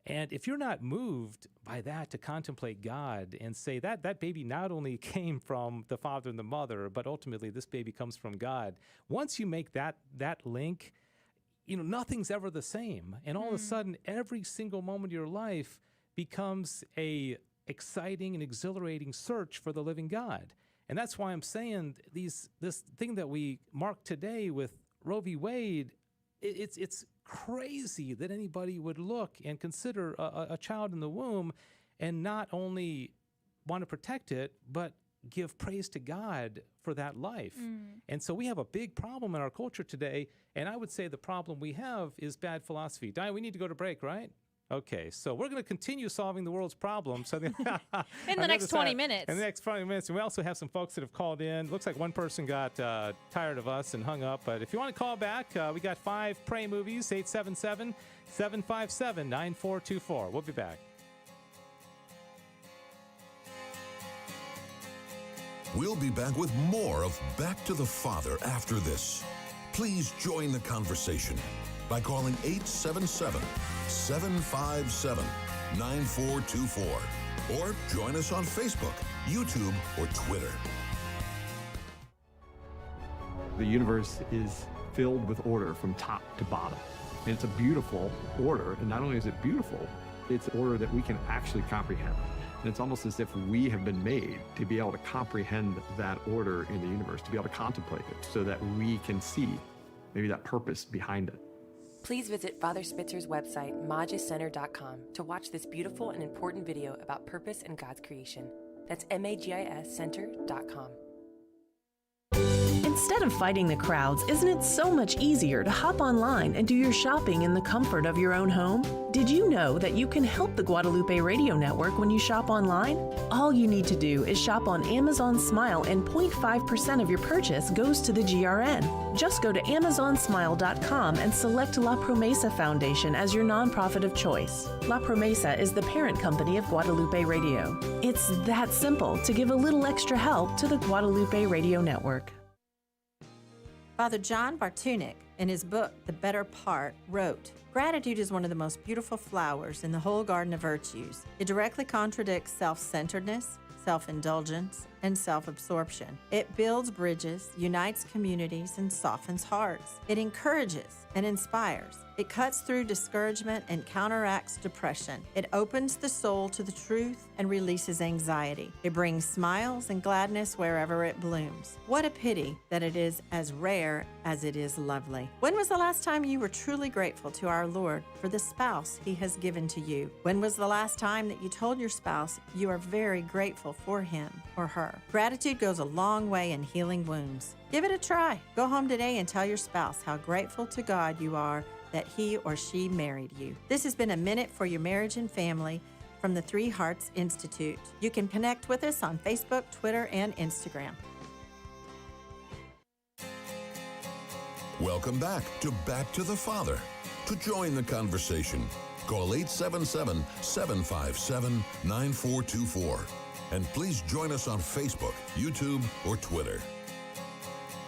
And if you're not moved by that to contemplate God and say that baby not only came from the father and the mother, but ultimately this baby comes from God, once you make that link, nothing's ever the same. And all of a sudden, every single moment of your life becomes a exciting and exhilarating search for the living God. And that's why I'm saying this thing that we mark today with Roe v. Wade, it's crazy that anybody would look and consider a child in the womb and not only want to protect it, but give praise to God for that life. And so we have a big problem in our culture today, and I would say the problem we have is bad philosophy. Diane, we need to go to break, right? Okay, so we're going to continue solving the world's problems. In the next 20 minutes. In the next 20 minutes. And we also have some folks that have called in. Looks like one person got tired of us and hung up. But if you want to call back, we got 5 Pray movies, 877-757-9424. We'll be back. We'll be back with more of Back to the Father after this. Please join the conversation by calling 877-757-9424 or join us on Facebook, YouTube, or Twitter. The universe is filled with order from top to bottom. And it's a beautiful order. And not only is it beautiful, it's order that we can actually comprehend. And it's almost as if we have been made to be able to comprehend that order in the universe, to be able to contemplate it so that we can see maybe that purpose behind it. Please visit Father Spitzer's website, magicenter.com, to watch this beautiful and important video about purpose in God's creation. That's magiscenter.com. Instead of fighting the crowds, isn't it so much easier to hop online and do your shopping in the comfort of your own home? Did you know that you can help the Guadalupe Radio Network when you shop online? All you need to do is shop on Amazon Smile and 0.5% of your purchase goes to the GRN. Just go to amazonsmile.com and select La Promesa Foundation as your nonprofit of choice. La Promesa is the parent company of Guadalupe Radio. It's that simple to give a little extra help to the Guadalupe Radio Network. Father John Bartunek, in his book, The Better Part, wrote, "Gratitude is one of the most beautiful flowers in the whole garden of virtues. It directly contradicts self-centeredness, self-indulgence, and self-absorption. It builds bridges, unites communities, and softens hearts. It encourages and inspires. It cuts through discouragement and counteracts depression. It opens the soul to the truth and releases anxiety. It brings smiles and gladness wherever it blooms. What a pity that it is as rare as it is lovely." When was the last time you were truly grateful to our Lord for the spouse He has given to you? When was the last time that you told your spouse you are very grateful for him or her? Gratitude goes a long way in healing wounds. Give it a try. Go home today and tell your spouse how grateful to God you are that he or she married you. This has been a Minute for Your Marriage and Family from the Three Hearts Institute. You can connect with us on Facebook, Twitter, and Instagram. Welcome back to the Father. To join the conversation, call 877-757-9424. And please join us on Facebook, YouTube, or Twitter.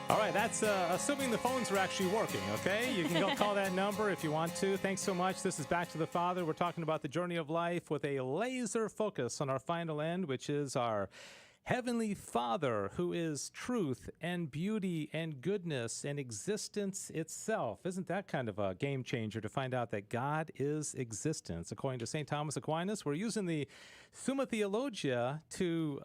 All right, that's assuming the phones are actually working, okay? You can go call that number if you want to. Thanks so much. This is Back to the Father. We're talking about the journey of life with a laser focus on our final end, which is our Heavenly Father, who is truth and beauty and goodness and existence itself. Isn't that kind of a game changer to find out that God is existence? According to St. Thomas Aquinas, we're using the Summa Theologia to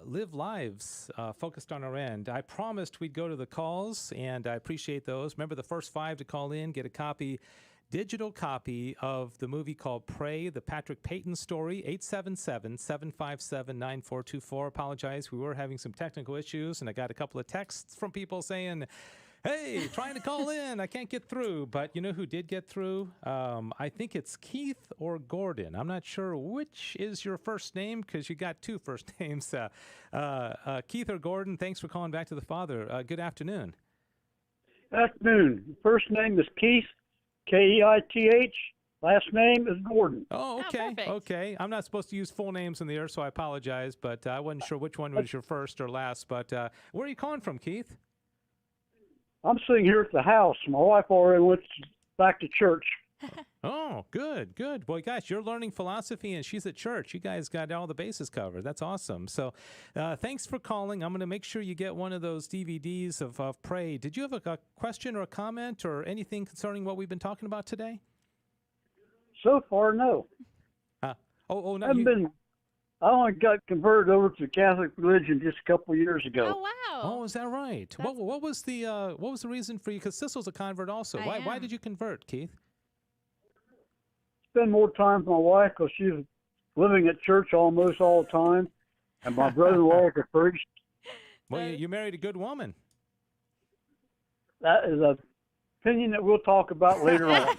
live lives focused on our end. I promised we'd go to the calls, and I appreciate those. Remember, the first 5 to call in get a digital copy of the movie called Pray, the Patrick Peyton story, 877-757-9424. Apologize, we were having some technical issues, and I got a couple of texts from people saying, hey, trying to call in, I can't get through. But you know who did get through? I think it's Keith or Gordon. I'm not sure which is your first name because you got 2 first names. Keith or Gordon, thanks for calling Back to the Father. Good afternoon. Afternoon. First name is Keith. Keith. Last name is Gordon. Oh, okay. Okay. I'm not supposed to use full names in the air, so I apologize, but I wasn't sure which one was your first or last. But where are you calling from, Keith? I'm sitting here at the house. My wife already went back to church. Oh, good, good. Boy, gosh, you're learning philosophy and she's at church. You guys got all the bases covered. That's awesome. So thanks for calling. I'm going to make sure you get one of those DVDs of Pray. Did you have a question or a comment or anything concerning what we've been talking about today? So far, no. No. I only got converted over to the Catholic religion just a couple of years ago. Oh, wow. Oh, is that right? What was the reason for you? Because Sissel's a convert also. Why did you convert, Keith? Spend more time with my wife because she's living at church almost all the time, and my brother-in-law is a priest. Well, you married a good woman. That is an opinion that we'll talk about later on.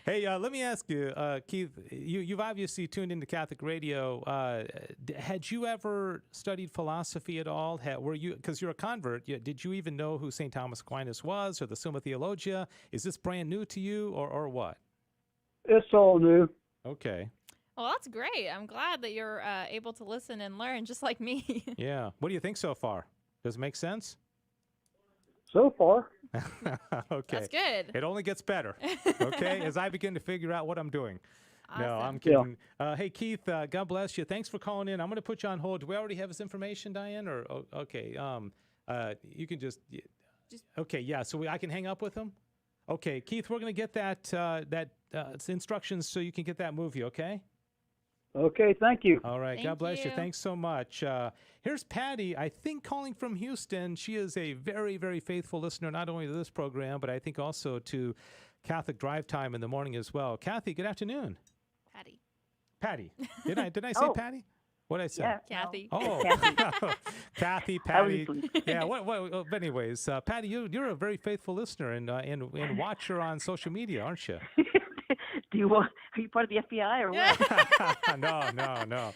Hey, let me ask you, Keith, you've obviously tuned into Catholic radio. Had you ever studied philosophy at all? Because you're a convert, did you even know who St. Thomas Aquinas was or the Summa Theologia? Is this brand new to you or what? It's all new. Okay. Well, that's great. I'm glad that you're able to listen and learn just like me. Yeah. What do you think so far? Does it make sense? So far. Okay. That's good. It only gets better, okay, as I begin to figure out what I'm doing. Awesome. No, I'm kidding. Yeah. Hey, Keith, God bless you. Thanks for calling in. I'm going to put you on hold. Do we already have his information, Diane? Or okay, you can just Okay, yeah. So I can hang up with him. Okay, Keith, we're going to get that instructions so you can get that movie. Okay. Okay, thank you. All right, Thank God bless you. you. Thanks so much. Here's Patty, I think calling from Houston. She is a very, very faithful listener, not only to this program, but I think also to Catholic Drive Time in the morning as well. Kathy, good afternoon. Patty. Did I say Patty? What did I say? Yeah, Kathy. Oh, Kathy, Patty. Yeah. But anyways, Patty, you're a very faithful listener and watcher on social media, aren't you? Are you part of the FBI or what? No.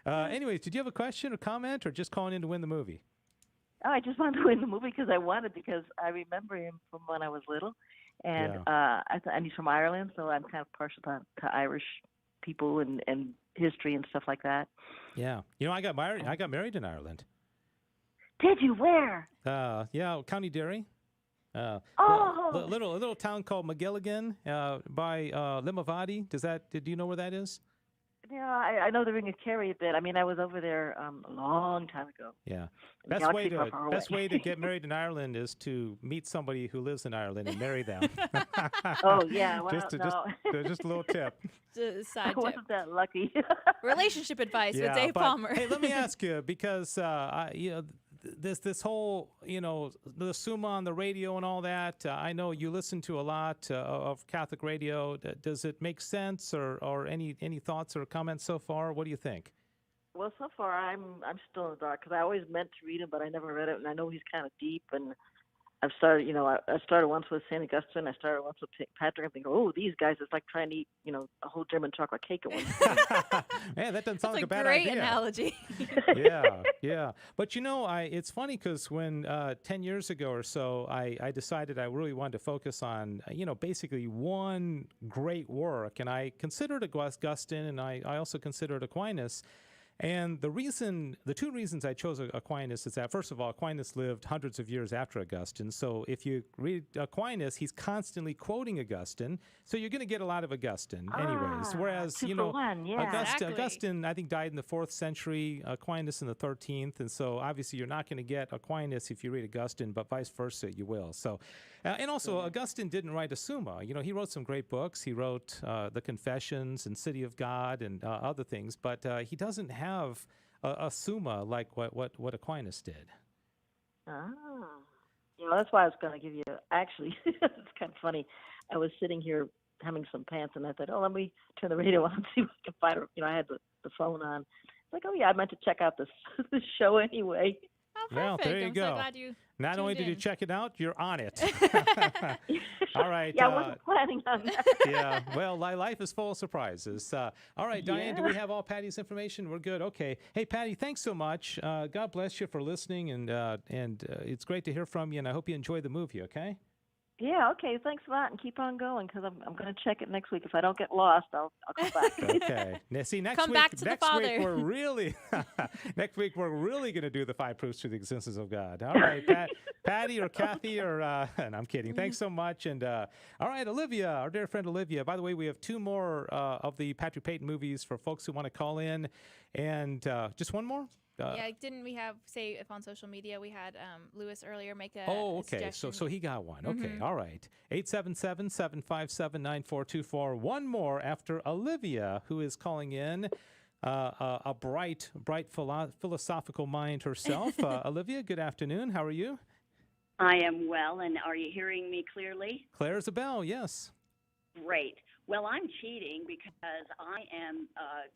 Anyways, did you have a question or comment, or just calling in to win the movie? Oh, I just wanted to win the movie because I remember him from when I was little, and and he's from Ireland, so I'm kind of partial to Irish people and history and stuff like that. Yeah, I got married in Ireland. Did you? Where? Yeah, County Derry. A little town called McGilligan by Limavady. Do you know where that is? Yeah, I know the Ring of Kerry a bit. I mean, I was over there a long time ago. Yeah. Best way to get married in Ireland is to meet somebody who lives in Ireland and marry them. Oh, yeah. Well, just a little tip. Side tip. Wasn't that lucky? Relationship advice with Dave Palmer. Hey, let me ask you, because this whole, the Summa on the radio and all that, I know you listen to a lot of Catholic radio. Does it make sense, or any thoughts or comments so far? What do you think? Well, so far I'm still in the dark because I always meant to read him, but I never read it, and I know he's kind of deep. And I've started, I started once with St. Augustine. I started once with Patrick. I'm thinking, oh, these guys, it's like trying to eat, a whole German chocolate cake at once. Man, that doesn't sound like a bad great idea. Analogy. Yeah. But it's funny because when 10 years ago or so, I decided I really wanted to focus on, basically one great work, and I considered Augustine, and I also considered Aquinas. And the two reasons I chose Aquinas is that, first of all, Aquinas lived hundreds of years after Augustine. So if you read Aquinas, he's constantly quoting Augustine. So you're going to get a lot of Augustine anyways. Whereas, Augustine, I think, died in the 4th century, Aquinas in the 13th. And so obviously you're not going to get Aquinas if you read Augustine, but vice versa, you will. So, and also Augustine didn't write a Summa. He wrote some great books. He wrote the Confessions and City of God and other things, but he doesn't have a Summa like what Aquinas did. That's why I was going to give you. Actually, it's kind of funny. I was sitting here having some pants, and I thought, let me turn the radio on and see if I can find her. I had the phone on. It's like, I meant to check out this show anyway. Oh, perfect. Well, there you I'm go. so glad you Not only did you check it out, you're on it. All right. Yeah, I wasn't planning on that. Yeah. Well, life is full of surprises. All right, Diane, do we have all Patty's information? We're good. Okay. Hey, Patty, thanks so much. God bless you for listening, and it's great to hear from you, and I hope you enjoy the movie, okay? Yeah, okay. Thanks a lot, and keep on going, because I'm going to check it next week. If I don't get lost, I'll come back. Okay. Now, see, next Come week, back to the Father. Week we're really going to do the 5 proofs to the existence of God. All right, Patty or Kathy or and I'm kidding. Thanks so much. And all right, Olivia, our dear friend Olivia. By the way, we have 2 more of the Patrick Peyton movies for folks who want to call in, and just one more. Didn't we have, say, if on social media we had Lewis earlier make a okay. So he got one. Okay, all right. 877-757-9424. One more after Olivia, who is calling in, a bright philosophical mind herself. Olivia, good afternoon. How are you? I am well, and are you hearing me clearly? Clear as a bell, yes. Great. Well, I'm cheating because I am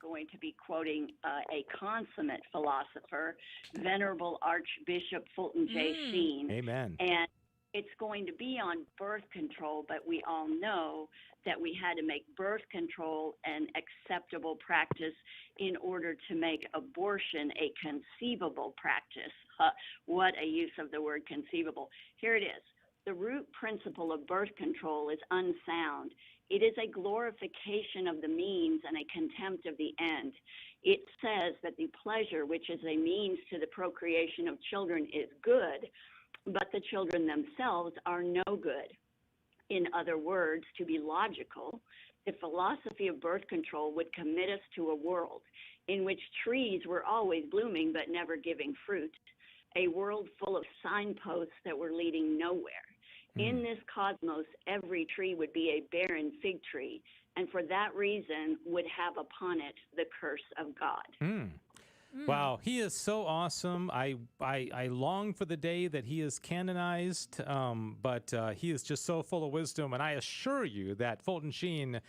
going to be quoting a consummate philosopher, Venerable Archbishop Fulton J. Sheen. Amen. And it's going to be on birth control, but we all know that we had to make birth control an acceptable practice in order to make abortion a conceivable practice. What a use of the word conceivable. Here it is. The root principle of birth control is unsound. It is a glorification of the means and a contempt of the end. It says that the pleasure, which is a means to the procreation of children, is good, but the children themselves are no good. In other words, to be logical, the philosophy of birth control would commit us to a world in which trees were always blooming but never giving fruit, a world full of signposts that were leading nowhere. In this cosmos, every tree would be a barren fig tree, and for that reason would have upon it the curse of God. Wow, he is so awesome. I long for the day that he is canonized, but he is just so full of wisdom, and I assure you that Fulton Sheen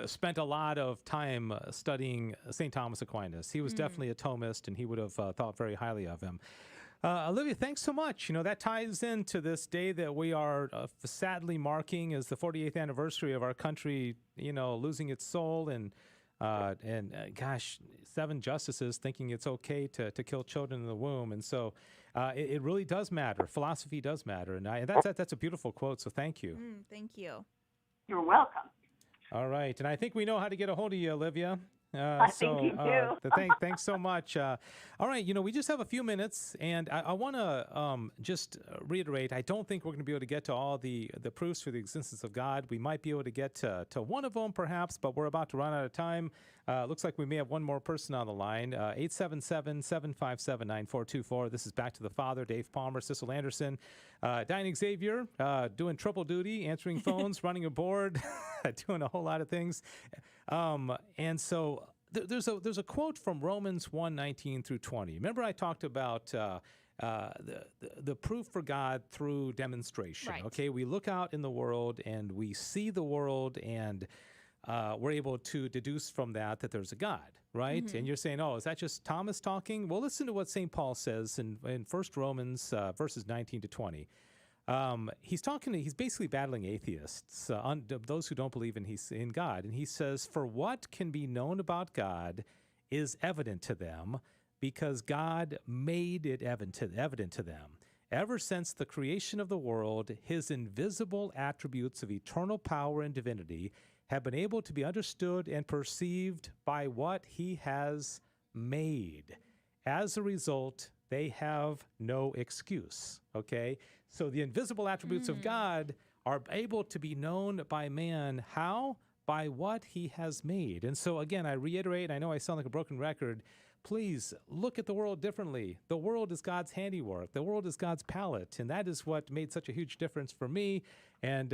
spent a lot of time studying St. Thomas Aquinas. He was definitely a Thomist, and he would have thought very highly of him. Olivia, thanks so much. You know, that ties into this day that we are sadly marking as the 48th anniversary of our country, you know, losing its soul, and gosh, 7 justices thinking it's okay to kill children in the womb. And so it really does matter. Philosophy does matter. And that's a beautiful quote, so thank you. Thank you. You're welcome. All right. And I think we know how to get a hold of you, Olivia. I think you do. Thanks so much. All right, you know, we just have a few minutes, and I want to just reiterate, I don't think we're going to be able to get to all the proofs for the existence of God. We might be able to get to one of them, perhaps, but we're about to run out of time. Looks like we may have one more person on the line. 877-757-9424. This is Back to the Father. Dave Palmer, Sissel Anderson, Diane Xavier, doing triple duty, answering phones, running a board, doing a whole lot of things. And so there's a quote from Romans 1:19 through 20. Remember I talked about the proof for God through demonstration. Right. Okay, we look out in the world and we see the world, and we're able to deduce from that there's a God, right? Mm-hmm. And you're saying, oh, is that just Thomas talking? Well, listen to what St. Paul says in 1 Romans verses 19 to 20. He's basically battling atheists, those who don't believe in God. And he says, for what can be known about God is evident to them, because God made it evident to them. Ever since the creation of the world, his invisible attributes of eternal power and divinity have been able to be understood and perceived by what he has made. As a result, they have no excuse, okay? So the invisible attributes of God are able to be known by man. How? By what he has made. And so, again, I reiterate, I know I sound like a broken record, please look at the world differently. The world is God's handiwork. The world is God's palette, and that is what made such a huge difference for me. And,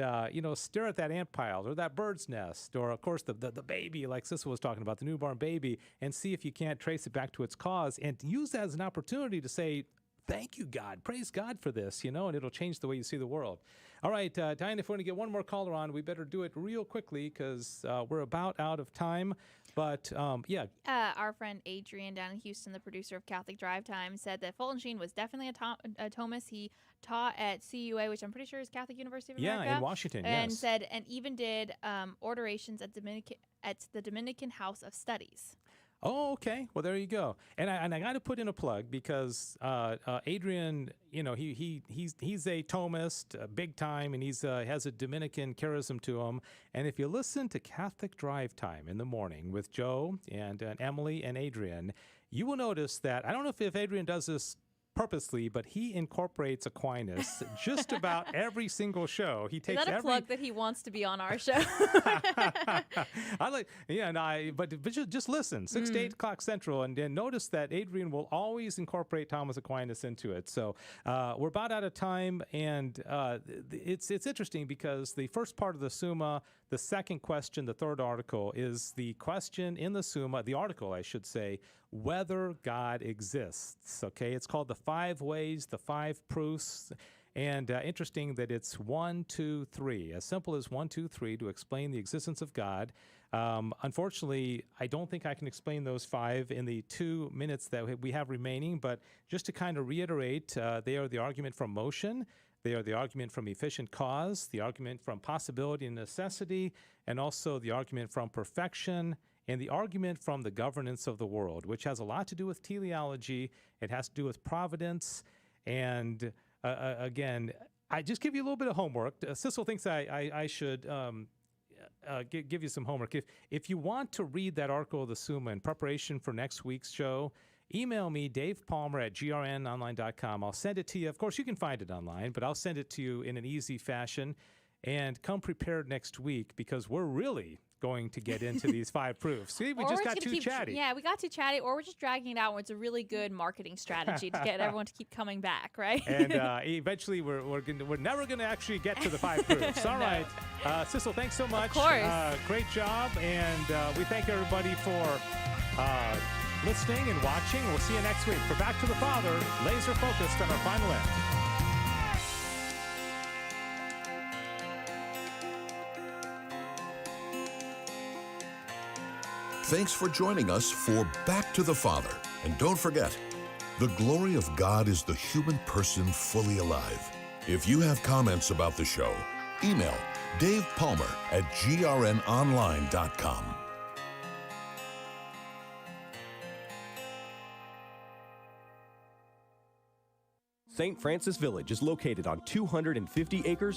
stare at that ant pile or that bird's nest or, of course, the baby, like Sissel was talking about, the newborn baby, and see if you can't trace it back to its cause, and use that as an opportunity to say, thank you, God. Praise God for this, and it'll change the way you see the world. All right, Diane, if we're going to get one more caller on, we better do it real quickly because we're about out of time. But, yeah. Our friend Adrian down in Houston, the producer of Catholic Drive Time, said that Fulton Sheen was definitely a Thomist. He taught at CUA, which I'm pretty sure is Catholic University of America. Yeah, in Washington, and yes. And even did ordinations at the Dominican House of Studies. Oh, okay. Well, there you go. And I got to put in a plug because Adrian, he's a Thomist, big time, and he's has a Dominican charism to him. And if you listen to Catholic Drive Time in the morning with Joe and Emily and Adrian, you will notice that, I don't know if Adrian does this purposely, but he incorporates Aquinas just about every single show. He takes Is that a plug that he wants to be on our show? But just listen, 6 to 8 o'clock Central, and then notice that Adrian will always incorporate Thomas Aquinas into it. So we're about out of time, and it's interesting because the first part of the Summa, the second question, the third article, is the question in the Summa, the article, I should say, whether God exists. Okay, it's called the 5 ways, the 5 proofs. And interesting that it's 1, 2, 3, as simple as 1, 2, 3 to explain the existence of God. Unfortunately, I don't think I can explain those 5 in the 2 minutes that we have remaining, but just to kind of reiterate, they are the argument from motion, they are the argument from efficient cause, the argument from possibility and necessity, and also the argument from perfection, and the argument from the governance of the world, which has a lot to do with teleology. It has to do with providence. And again, I just give you a little bit of homework. Sissel thinks I should give you some homework. If you want to read that article of the Summa in preparation for next week's show, email me, davepalmer@grnonline.com. I'll send it to you. Of course, you can find it online, but I'll send it to you in an easy fashion. And come prepared next week because we're really going to get into these 5 proofs. See, we Or just we're got gonna too chatty. Yeah, we got too chatty, or we're just dragging it out when it's a really good marketing strategy to get everyone to keep coming back, right? And eventually, we're never going to actually get to the 5 proofs. All right. Sissel, thanks so much. Of course. Great job. And we thank everybody for listening and watching. We'll see you next week for Back to the Father, laser focused on our final end. Thanks for joining us for Back to the Father. And don't forget, the glory of God is the human person fully alive. If you have comments about the show, email Dave Palmer at grnonline.com. St. Francis Village is located on 250 acres